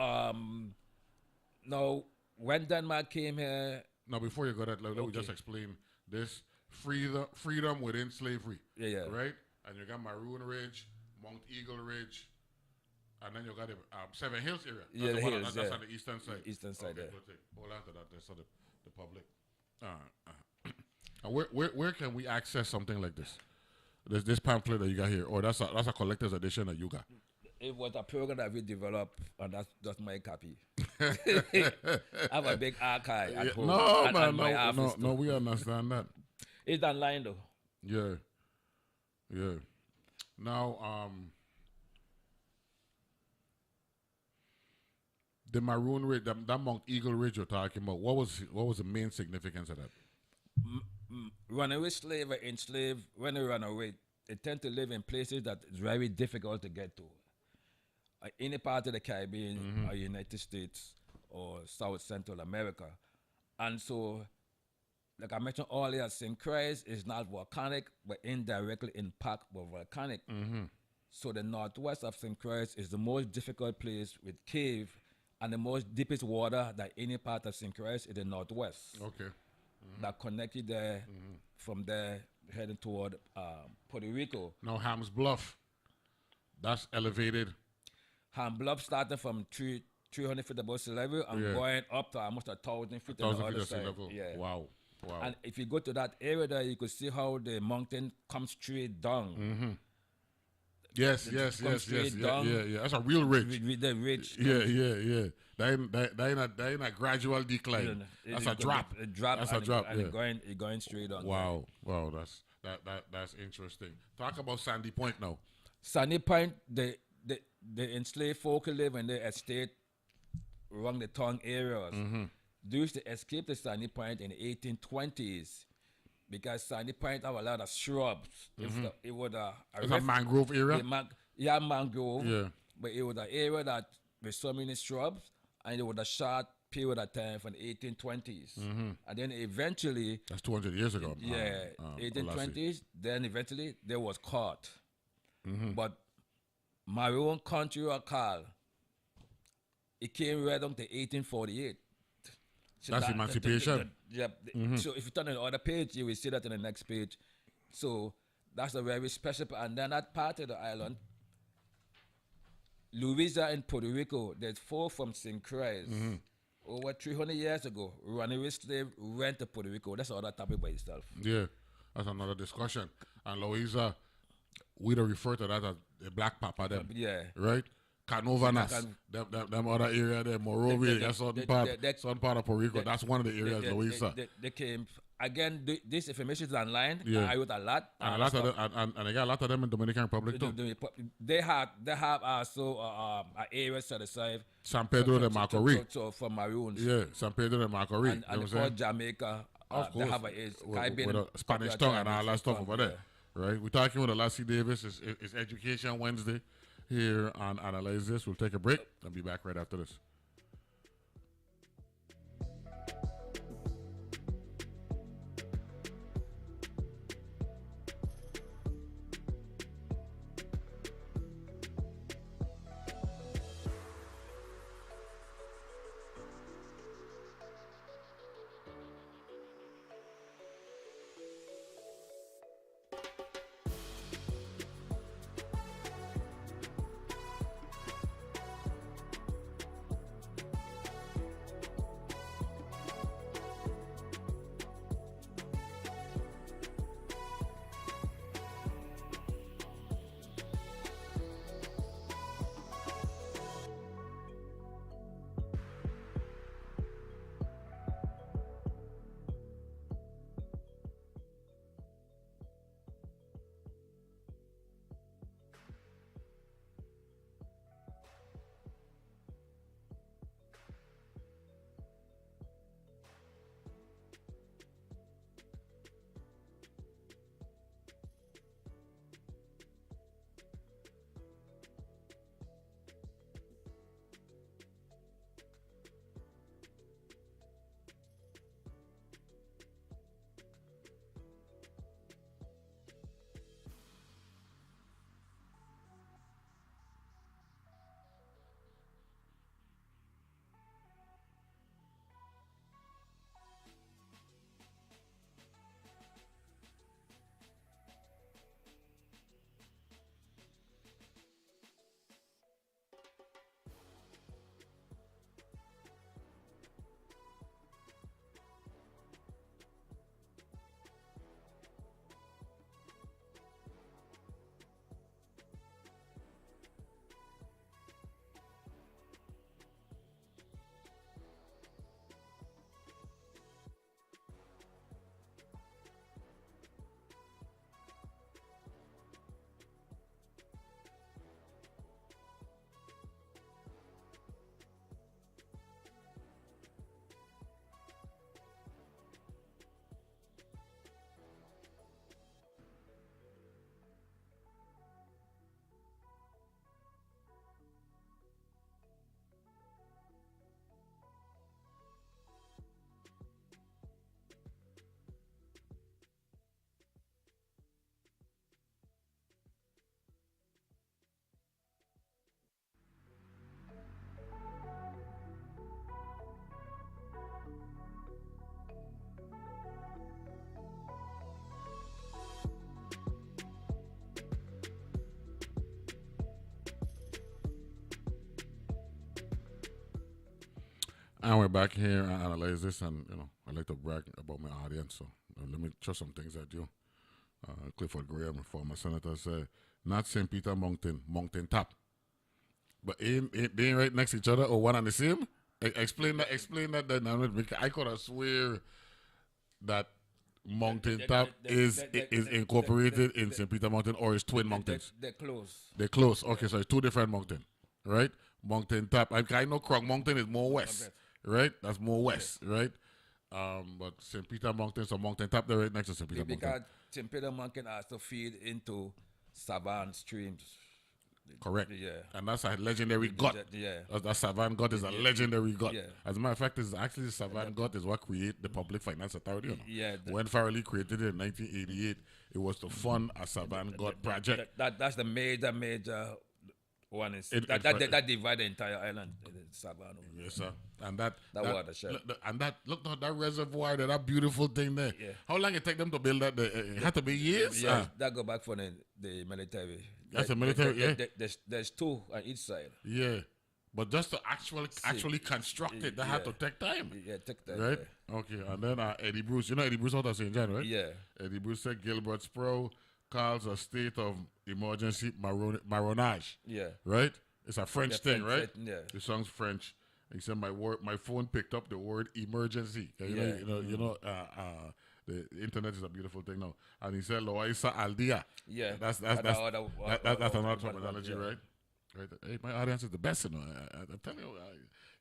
Speaker 2: now, when Denmark came here...
Speaker 1: Now, before you go that, let me just explain this. Freedom within slavery.
Speaker 2: Yeah.
Speaker 1: Right? And you got Maroon Ridge, Mount Eagle Ridge, and then you got the Seven Hills area. That's on the eastern side.
Speaker 2: Eastern side,
Speaker 1: okay, hold on to that there so the public... And where can we access something like this? There's this pamphlet that you got here, or that's a collector's edition that you got.
Speaker 2: It was a program that we developed, and that's my copy. I have a big archive at home.
Speaker 1: No, we understand that.
Speaker 2: It's online though.
Speaker 1: Yeah. Now, the Maroon Ridge, that Mount Eagle Ridge you're talking about, what was the main significance of that?
Speaker 2: Runaway slave or enslaved, when they run away, they tend to live in places that is very difficult to get to. Any part of the Caribbean or United States or South Central America. And so, like I mentioned earlier, St. Croix is not volcanic, but indirectly impacted by volcanic. So the northwest of St. Croix is the most difficult place with cave, and the most deepest water that any part of St. Croix is the northwest.
Speaker 1: Okay.
Speaker 2: That connected there, from there heading toward Puerto Rico.
Speaker 1: Now Ham's Bluff, that's elevated.
Speaker 2: Ham Bluff started from 300 feet above sea level and going up to almost 1,000 feet on the other side. Yeah.
Speaker 1: Wow.
Speaker 2: And if you go to that area there, you could see how the mountain comes straight down.
Speaker 1: Yes. Yeah. That's a real ridge.
Speaker 2: With the ridge.
Speaker 1: Yeah. That ain't a gradual decline. That's a drop. That's a drop.
Speaker 2: And it's going straight on.
Speaker 1: Wow. That's interesting. Talk about Sandy Point now.
Speaker 2: Sandy Point, the enslaved folk who live in the estate around the town areas. They used to escape to Sandy Point in the 1820s. Because Sandy Point have a lot of shrubs. It was
Speaker 1: a mangrove area?
Speaker 2: Mangrove.
Speaker 1: Yeah.
Speaker 2: But it was an area that with so many shrubs, and it was a short period of time from the 1820s. And then eventually...
Speaker 1: That's 200 years ago.
Speaker 2: 1820s, then eventually they was caught. But Maroon Country or Carl, it came right down to 1848. So
Speaker 1: that's emancipation.
Speaker 2: So if you turn on the other page, you will see that in the next page. So that's a very special part. And then that part of the island, Louisa and Puerto Rico, there's 4 from St. Croix. over 300 years ago, runaway slave went to Puerto Rico. That's another topic by itself.
Speaker 1: Yeah, that's another discussion. And Louisa, we don't refer to that as the Black Papa them.
Speaker 2: Yeah.
Speaker 1: Right? Canovanas, them other area there, Morovia, that's certain part of Puerto Rico. That's one of the areas, Louisa.
Speaker 2: They came again. This information is online.
Speaker 1: Yeah.
Speaker 2: I wrote a lot,
Speaker 1: and a lot of them, and they got a lot of them in Dominican Republic too.
Speaker 2: They have also an area set aside.
Speaker 1: San Pedro de Macorís.
Speaker 2: So for Maroons.
Speaker 1: Yeah, San Pedro de Macorís.
Speaker 2: And for Jamaica,
Speaker 1: of course,
Speaker 2: they have
Speaker 1: with a Spanish tongue and all that stuff over there. Right? We're talking with Olasee Davis. It's Education Wednesday here on Analyze This. We'll take a break. I'll be back right after this. And we're back here and Analyze This, and I like to brag about my audience. So let me throw some things at you. Clifford Graham, former senator, said, "Not St. Peter Mountain, Mountain Top, but they ain't right next to each other or one and the same." Explain that dynamic. I could have swear that Mountain Top is incorporated in St. Peter Mountain, or is twin mountains.
Speaker 2: They're close.
Speaker 1: They're close. Okay, so it's two different mountains, right? Mountain Top. I know Croix Mountain is more west, right? That's more west, right? But St. Peter Mountain, so Mountain Top, they're right next to St. Peter Mountain.
Speaker 2: Because St. Peter Mountain also feed into Savannah streams.
Speaker 1: Correct.
Speaker 2: Yeah.
Speaker 1: And that's a legendary gut.
Speaker 2: Yeah.
Speaker 1: That Savannah gut is a legendary gut.
Speaker 2: Yeah.
Speaker 1: As a matter of fact, it's actually the Savannah gut is what created the Public Finance Authority.
Speaker 2: Yeah.
Speaker 1: When Farrelly created it in 1988, it was to fund a Savannah gut project.
Speaker 2: That's the major one is that divide the entire island, Savannah.
Speaker 1: Yes, sir. And that
Speaker 2: watershed.
Speaker 1: Look at that reservoir, that beautiful thing there.
Speaker 2: Yeah.
Speaker 1: How long it take them to build that? It had to be years.
Speaker 2: Yeah, that go back for the military.
Speaker 1: That's the military.
Speaker 2: There's two on each side.
Speaker 1: Yeah. But just to actually construct it, that had to take time.
Speaker 2: Yeah, take time.
Speaker 1: Right? Okay, and then Eddie Bruce, you know Eddie Bruce out of St. John, right?
Speaker 2: Yeah.
Speaker 1: Eddie Bruce said Gilbert Sproul calls a state of emergency marronage.
Speaker 2: Yeah.
Speaker 1: Right? It's a French thing, right?
Speaker 2: Yeah.
Speaker 1: The song's French. He said my phone picked up the word emergency. The internet is a beautiful thing now. And he said Loaisa Aldia.
Speaker 2: Yeah.
Speaker 1: That's another terminology, right? Right. Hey, my audience is the best, you know. I'm telling you,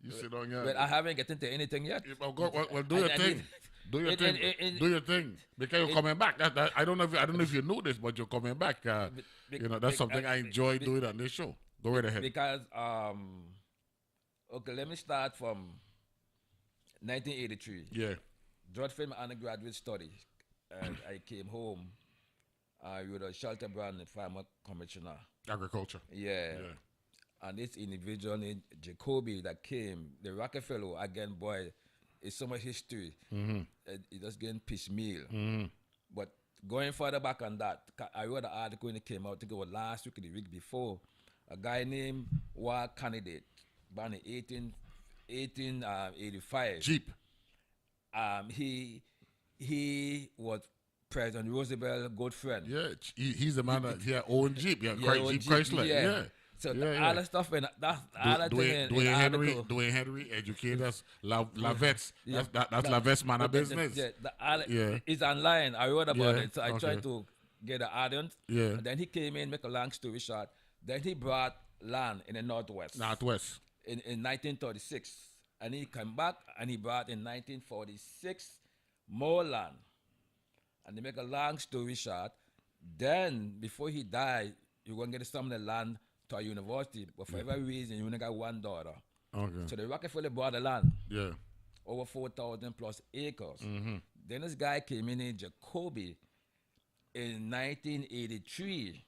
Speaker 1: you sit on here.
Speaker 2: But I haven't get into anything yet.
Speaker 1: Well, do your thing. Do your thing. Do your thing. Because you're coming back. I don't know if you know this, but you're coming back. That's something I enjoy doing on this show. Go right ahead.
Speaker 2: Because okay, let me start from 1983.
Speaker 1: Yeah.
Speaker 2: Just finished my undergraduate study, and I came home. With a shelter brand and farmer commissioner.
Speaker 1: Agriculture.
Speaker 2: Yeah. And this individual named Jacoby that came, the Rockefeller, again, boy, it's so much history. It just getting piecemeal. But going further back on that, I read an article when it came out, I think it was last week or the week before, a guy named War Candidate, born in 1885.
Speaker 1: Jeep.
Speaker 2: He was President Roosevelt, good friend.
Speaker 1: Yeah, he's the man that owned Jeep. Yeah, Jeep
Speaker 2: Jeep,
Speaker 1: Chrysler. Yeah.
Speaker 2: So all the stuff in that
Speaker 1: Dwayne Henry, educators, Lavette's. That's Lavette's man of business.
Speaker 2: It's online. I wrote about it. So I tried to get an audience.
Speaker 1: Yeah.
Speaker 2: And then he came in, make a long story short. Then he brought land in the Northwest. In 1936. And he came back and he brought in 1946 more land. And to make a long story short, then before he died, he was going to get some of the land to a university, but for every reason, he only got one daughter.
Speaker 1: Okay.
Speaker 2: So the Rockefeller bought the land.
Speaker 1: Yeah.
Speaker 2: Over 4,000 plus acres. Then this guy came in Jacoby in 1983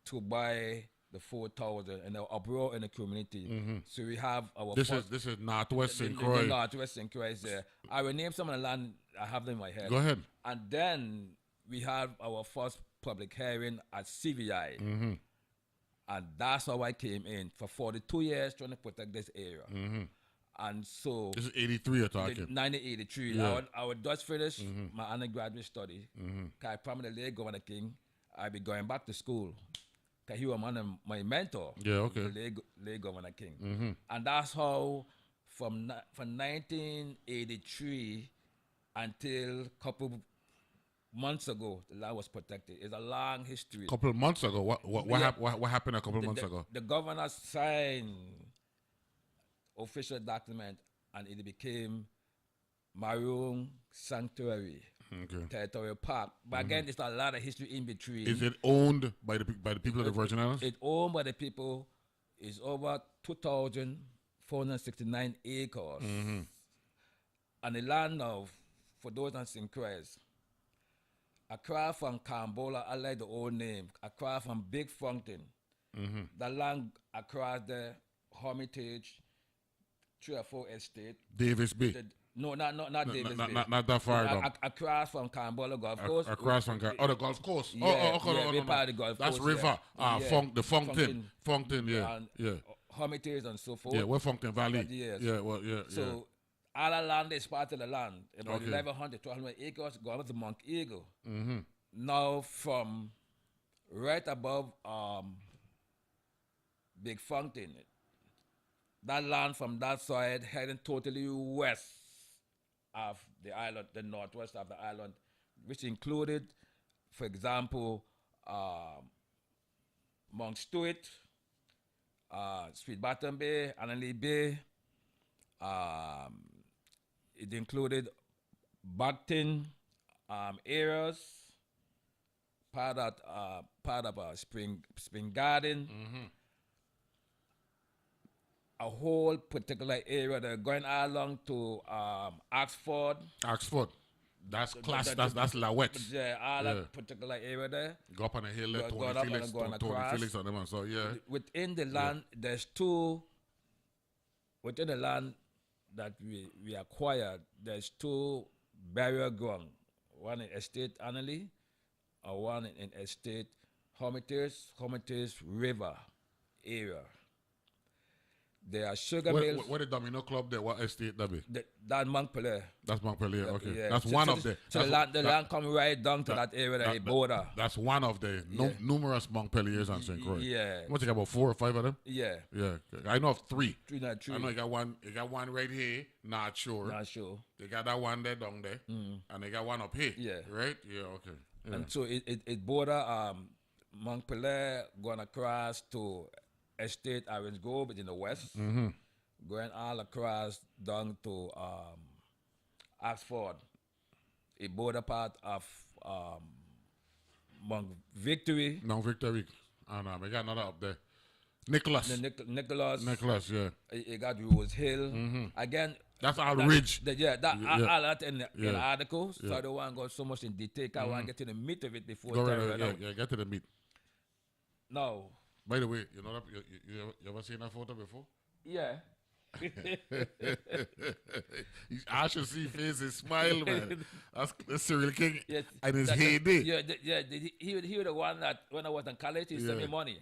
Speaker 2: to buy the 4,000 and the uproar in the community. So we have our
Speaker 1: this is Northwest St. Croix.
Speaker 2: Northwest St. Croix there. I will name some of the land I have them in my head.
Speaker 1: Go ahead.
Speaker 2: And then we have our first public hearing at CVI. And that's how I came in for 42 years trying to protect this area. And so
Speaker 1: this is 83 you're talking.
Speaker 2: 1983.
Speaker 1: Yeah.
Speaker 2: I would just finish my undergraduate study. I promised the late Governor King I'd be going back to school. Because he was my mentor.
Speaker 1: Yeah, okay.
Speaker 2: The late Governor King. And that's how from 1983 until a couple months ago, the land was protected. It's a long history.
Speaker 1: Couple of months ago, what happened a couple of months ago?
Speaker 2: The governor signed official document, and it became Maroon Sanctuary Territorial Park. But again, there's a lot of history in between.
Speaker 1: Is it owned by the people of the Virgin Islands?
Speaker 2: It's owned by the people. It's over 2,469 acres. And the land of, for those on St. Croix, across from Cambola, I like the old name, across from Big Fountain, the land across the Hermitage, 3 or 4 estate.
Speaker 1: Davis Bay.
Speaker 2: Not Davis Bay.
Speaker 1: Not that far down.
Speaker 2: Across from Cambola Golf Course.
Speaker 1: Across from the Golf Course.
Speaker 2: Part of the Golf
Speaker 1: That's
Speaker 2: Course,
Speaker 1: river. The Fountain. Yeah.
Speaker 2: Hermitage and so forth.
Speaker 1: Yeah, we're Fountain Valley.
Speaker 2: So all the land is part of the land. About 1,100, 1,200 acres go up to Monk Eagle. Now from right above Big Fountain, that land from that side heading totally west of the island, the northwest of the island, which included, for example, Mount Stewart, Sweet Bottom Bay, Annalee Bay. It included Bagton areas, part of Spring Garden, a whole particular area that going along to Oxford.
Speaker 1: That's class. That's Lawette.
Speaker 2: Yeah, all that particular area there.
Speaker 1: Go up on a hill,
Speaker 2: Go
Speaker 1: Tony
Speaker 2: up
Speaker 1: Felix,
Speaker 2: and go
Speaker 1: Tony
Speaker 2: across.
Speaker 1: Felix on them. So
Speaker 2: Within the land, there's two. Within the land that we acquired, there's 2 burial ground. One in Estate Annalee, or one in Estate Hermitage River area. There are sugar mills.
Speaker 1: What the Domino Club there? What estate that be?
Speaker 2: That Montpellier.
Speaker 1: That's Montpellier, okay.
Speaker 2: Yeah.
Speaker 1: That's one of the...
Speaker 2: So the land come right down to that area, the border.
Speaker 1: That's one of the numerous Montpelliers on St. Croix.
Speaker 2: Yeah.
Speaker 1: What, you got about 4 or 5 of them?
Speaker 2: Yeah.
Speaker 1: Yeah. I know of 3.
Speaker 2: Three.
Speaker 1: I know you got one right here, not sure.
Speaker 2: Not sure.
Speaker 1: They got that one there down there. And they got one up here.
Speaker 2: Yeah.
Speaker 1: Right? Yeah, okay. Yeah.
Speaker 2: And so it border Montpellier going across to Estate Orange Grove in the west, going all across down to Oxford, a border part of Mount Victory.
Speaker 1: Mount Victory. And we got another up there. Nicholas, yeah.
Speaker 2: You got Rose Hill. Again,
Speaker 1: that's all ridge.
Speaker 2: All that in the article. So I don't want to go so much in detail. I want to get to the meat of it before.
Speaker 1: Get to the meat.
Speaker 2: No.
Speaker 1: By the way, you know that you ever seen that photo before?
Speaker 2: Yeah.
Speaker 1: I should see faces smile, man. That's Cyril King and his
Speaker 2: heyday. He was the one that when I was in college, he sent me money.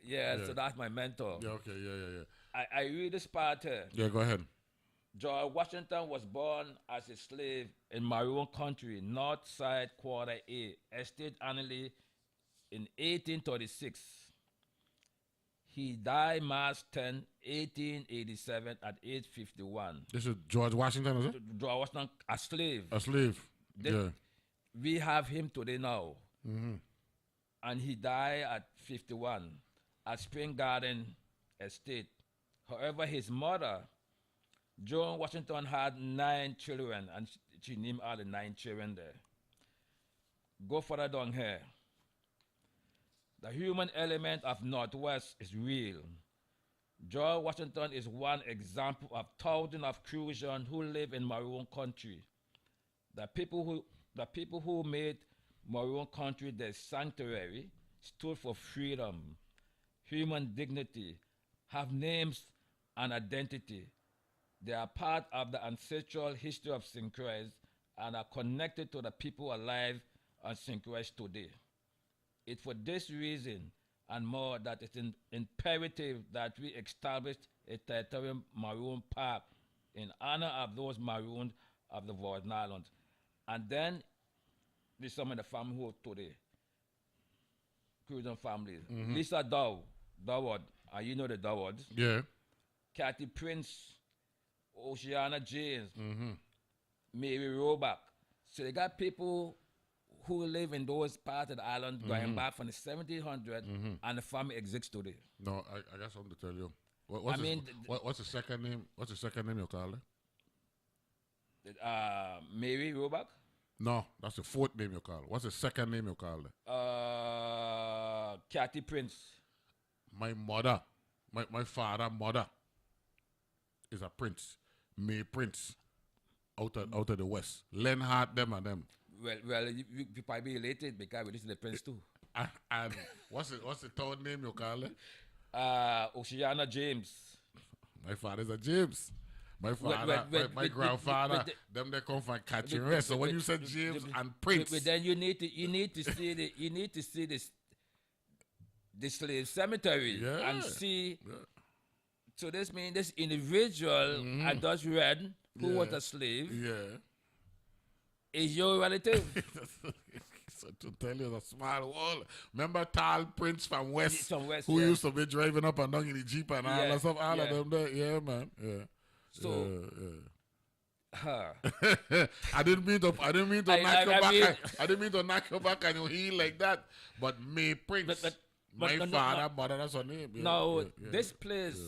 Speaker 2: Yeah, so that's my mentor.
Speaker 1: Yeah, okay, yeah.
Speaker 2: I read this part here.
Speaker 1: Yeah, go ahead.
Speaker 2: George Washington was born as a slave in Maroon Country, North Side Quarter A, Estate Annalee, in 1836. He died March 10, 1887 at age 51.
Speaker 1: This is George Washington, is it?
Speaker 2: George Washington, a slave.
Speaker 1: A slave,
Speaker 2: We have him today now. And he died at 51 at Spring Garden Estate. However, his mother, Joan Washington, had 9 children, and she named all the 9 children there. Go further down here. The human element of Northwest is real. George Washington is one example of thousands of Crucians who live in Maroon Country. The people who made Maroon Country their sanctuary stood for freedom, human dignity, have names and identity. They are part of the ancestral history of St. Croix and are connected to the people alive on St. Croix today. It's for this reason and more that it's imperative that we establish a territorial Maroon Park in honor of those Maroons of the Virgin Islands. And then there's some of the family who today, Crucian families. Lisa Doward, and you know the Dowards.
Speaker 1: Yeah.
Speaker 2: Kathy Prince, Oceana James, Mary Roebuck. So they got people who live in those parts of the island going back from the 1700s, and the family exists today.
Speaker 1: No, I got something to tell you. What's the second name? What's the second name you call her?
Speaker 2: Mary Roebuck?
Speaker 1: No, that's the 4th name you call her. What's the second name you call
Speaker 2: her? Kathy Prince.
Speaker 1: My mother, my father's mother is a prince. May Prince out of the west. Lenhart, them and them.
Speaker 2: Well, you probably related because we listen to the Prince too.
Speaker 1: And what's the third name you call her?
Speaker 2: Oceana James.
Speaker 1: My father's a James. My father, my grandfather, them they come from catching rest. So when you said James and Prince,
Speaker 2: but then you need to see the slave cemetery and see. Yeah. So this means this individual I just read who was a slave.
Speaker 1: Yeah.
Speaker 2: Is your relative?
Speaker 1: So to tell you, the small wall. Remember Tall Prince from West,
Speaker 2: who
Speaker 1: used to be driving up and down in the Jeep and all that stuff. All of them there. Yeah, man. Yeah.
Speaker 2: So,
Speaker 1: I didn't mean to knock your back. I didn't mean to knock your back on your heel like that. But May Prince, my father, mother, that's her name. Yeah,
Speaker 2: no, this place,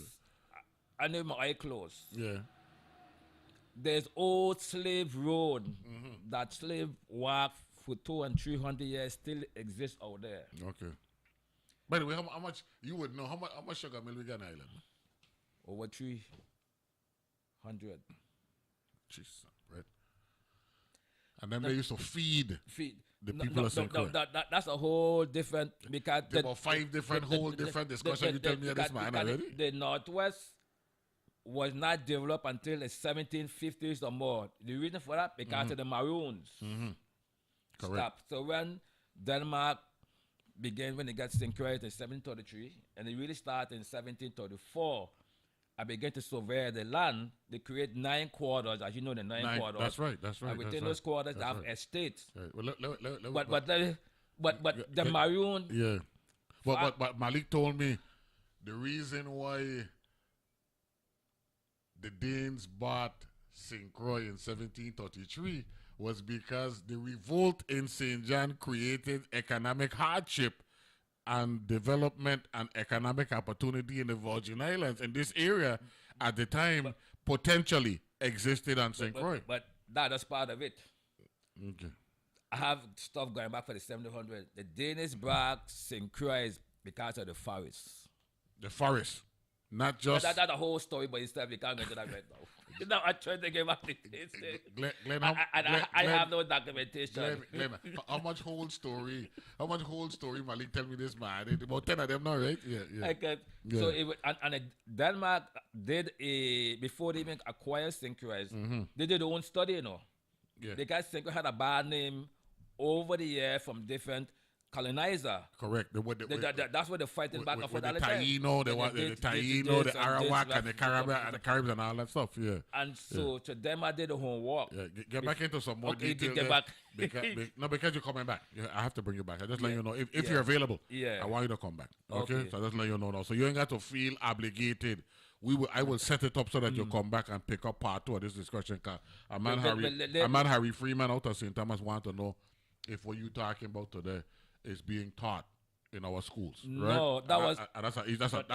Speaker 2: I know my eye closed.
Speaker 1: Yeah.
Speaker 2: There's old slave road that slave walk for 200 and 300 years still exists out there.
Speaker 1: Okay. By the way, how much you would know? How much sugar mill we got in Ireland?
Speaker 2: Over 300.
Speaker 1: Jeez, right? And then they used to feed the people of St. Croix.
Speaker 2: That's a whole different because
Speaker 1: there were 5 different different discussions. You tell me this man already.
Speaker 2: The Northwest was not developed until the 1750s or more. The reason for that, because of the Maroons.
Speaker 1: Correct.
Speaker 2: Stopped. So when Denmark began, when they got St. Croix in 1733, and it really started in 1734, I began to survey the land. They create 9 quarters, as you know, the nine quarters.
Speaker 1: That's right. That's right.
Speaker 2: And within
Speaker 1: that's
Speaker 2: those
Speaker 1: right,
Speaker 2: quarters, they
Speaker 1: that's
Speaker 2: have
Speaker 1: right.
Speaker 2: estates.
Speaker 1: Right. Well,
Speaker 2: But the Maroon,
Speaker 1: yeah. But Malik told me the reason why the Danes bought St. Croix in 1733 was because the revolt in St. John created economic hardship and development and economic opportunity in the Virgin Islands. And this area at the time potentially existed on St. Croix.
Speaker 2: But that is part of it.
Speaker 1: Okay.
Speaker 2: I have stuff going back for the 1700s. The Danish brought St. Croix because of the forests.
Speaker 1: The forest. Not just...
Speaker 2: That's a whole story, but instead we can't get to that right now. I tried to get back the history.
Speaker 1: Glenn,
Speaker 2: I have no documentation.
Speaker 1: Glenn, how much whole story Malik tell me this, man? About 10 of them now, right? Yeah.
Speaker 2: Okay.
Speaker 1: Yeah.
Speaker 2: So Denmark did before they even acquired St. Croix, they did their own study, you know.
Speaker 1: Yeah.
Speaker 2: Because St. Croix had a bad name over the year from different colonizer.
Speaker 1: Correct.
Speaker 2: That's what they're fighting back and forth all
Speaker 1: the
Speaker 2: the time.
Speaker 1: Taino, the Taino, the Arawak, and the Caribbean and all that stuff. Yeah.
Speaker 2: And so to them, I did the homework.
Speaker 1: Yeah. Get back into some more
Speaker 2: Okay,
Speaker 1: detail.
Speaker 2: get back.
Speaker 1: Because you're coming back. Yeah, I have to bring you back. I just let you know if you're available.
Speaker 2: Yeah.
Speaker 1: I want you to come back. Okay. So I just let you know now. So you ain't got to feel obligated. I will set it up so that you come back and pick up part 2 of this discussion. Cause Harry Freeman out of St. Thomas want to know if what you talking about today is being taught in our schools, right?
Speaker 2: No,
Speaker 1: that's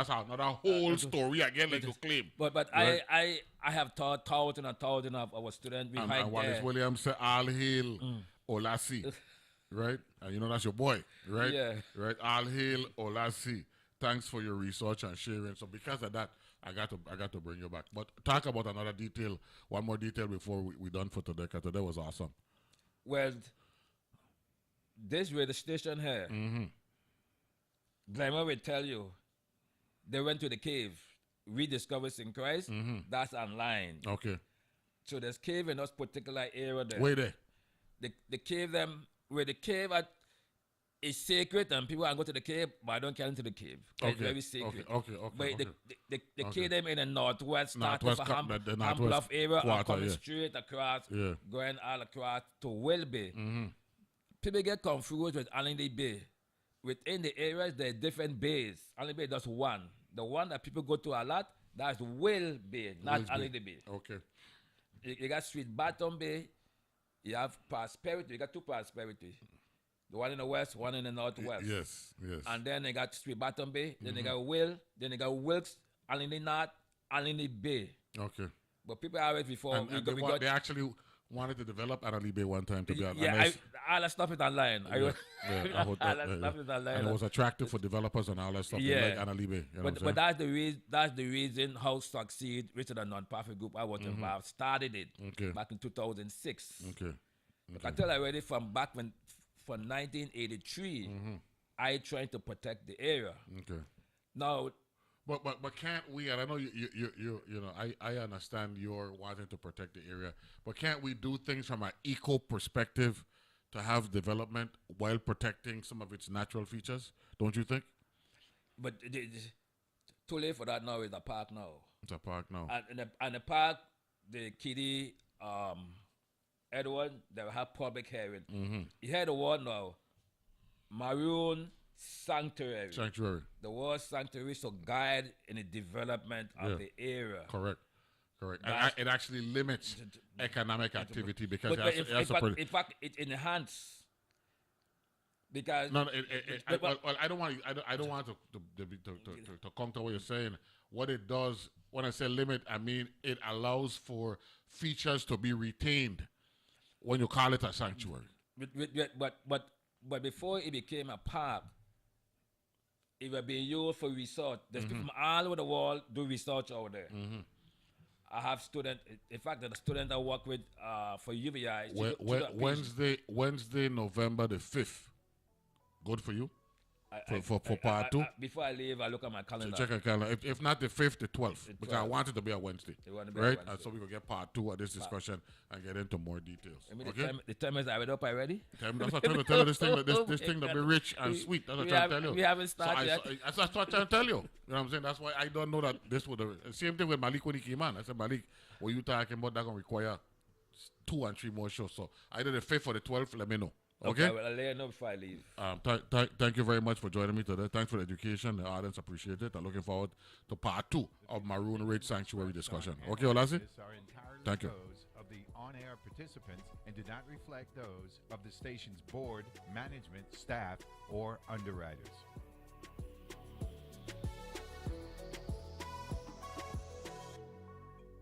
Speaker 1: another whole story again, like you claim.
Speaker 2: But right? I have taught thousands and thousands of our students behind
Speaker 1: and Wallace Williams said, "All hail Olasee," right? And you know that's your boy, right?
Speaker 2: Yeah.
Speaker 1: Right. All hail Olasee. Thanks for your research and sharing. So because of that, I got to bring you back. But talk about another detail, one more detail before we done for today, because today was awesome.
Speaker 2: Well, this radio station here, Glamour will tell you, they went to the cave, rediscovered St. Croix, that's online.
Speaker 1: Okay.
Speaker 2: So there's cave in this particular area there.
Speaker 1: Where there?
Speaker 2: The cave where the cave is sacred and people can go to the cave, but I don't get into the cave.
Speaker 1: Okay.
Speaker 2: It's very sacred.
Speaker 1: Okay.
Speaker 2: But the cave them in the northwest, starting
Speaker 1: Northwest
Speaker 2: from
Speaker 1: the
Speaker 2: Ham
Speaker 1: northwest
Speaker 2: Bluff area and
Speaker 1: quarter,
Speaker 2: coming
Speaker 1: yeah.
Speaker 2: straight across,
Speaker 1: Yeah.
Speaker 2: going all across to Wilby. People get confused with Allende Bay. Within the areas, there are different bays. Allende Bay is just one. The one that people go to a lot, that's Will Bay, not Allende Bay.
Speaker 1: Okay.
Speaker 2: You got Sweet Bottom Bay. You have Prosperity. You got 2 Prosperity. The one in the west, one in the northwest.
Speaker 1: Yes.
Speaker 2: And then they got Sweet Bottom Bay. Then they got Will. Then they got Wilkes, Allende North, Allende Bay.
Speaker 1: Okay.
Speaker 2: But people always before
Speaker 1: And they actually wanted to develop Annalee Bay one time to be honest.
Speaker 2: Yeah, all that stuff is online.
Speaker 1: I heard that.
Speaker 2: All that stuff is online.
Speaker 1: And it was attractive for developers and all that stuff.
Speaker 2: Yeah.
Speaker 1: They like Annalee Bay. You know
Speaker 2: But that's the reason how Succeed, which is a non-profit group I was involved, started it back in 2006.
Speaker 1: Okay.
Speaker 2: I tell you already from 1983, I tried to protect the area.
Speaker 1: Okay.
Speaker 2: Now,
Speaker 1: but can't we? And I know you know I understand you're wanting to protect the area, but can't we do things from an eco perspective to have development while protecting some of its natural features? Don't you think?
Speaker 2: But too late for that now. It's a park now.
Speaker 1: It's a park now.
Speaker 2: And the park, the kiddie, Edward, they will have public hearing. You hear the word now, Maroon Sanctuary. The word sanctuary is to guide in the development of the area.
Speaker 1: Correct. And it actually limits economic activity because
Speaker 2: in fact, it enhances. Because
Speaker 1: well, I don't want to counter what you're saying. What it does, when I say limit, I mean it allows for features to be retained when you call it a sanctuary.
Speaker 2: But before it became a park, it was being used for research. There's people from all over the world do research over there. I have students. In fact, the student I work with for UVI.
Speaker 1: Wednesday, November the 5th. Good for you? for part 2.
Speaker 2: Before I leave, I look at my calendar.
Speaker 1: Check your calendar. If not the 5th, the 12th. Because I want it to be a Wednesday. Right? And so we will get part 2 of this discussion and get into more details. Okay?
Speaker 2: The time is already up already?
Speaker 1: That's what I'm trying to tell you. This thing that be rich and sweet. That's what I'm trying to tell you.
Speaker 2: We haven't started yet.
Speaker 1: That's what I'm trying to tell you. You know what I'm saying? That's why I don't know that this would have. Same thing with Malik when he came on. I said, Malik, what you talking about? That's going to require 2 and 3 more shows. So either the 5th or the 12th, let me know. Okay?
Speaker 2: Well, I'll let you know before I leave.
Speaker 1: Thank you very much for joining me today. Thanks for the education. The audience appreciate it. I'm looking forward to part 2 of Maroon Sanctuary discussion. Okay, Olasee? Thank you.
Speaker 3: Those of the on-air participants and do not reflect those of the station's board, management, staff, or underwriters.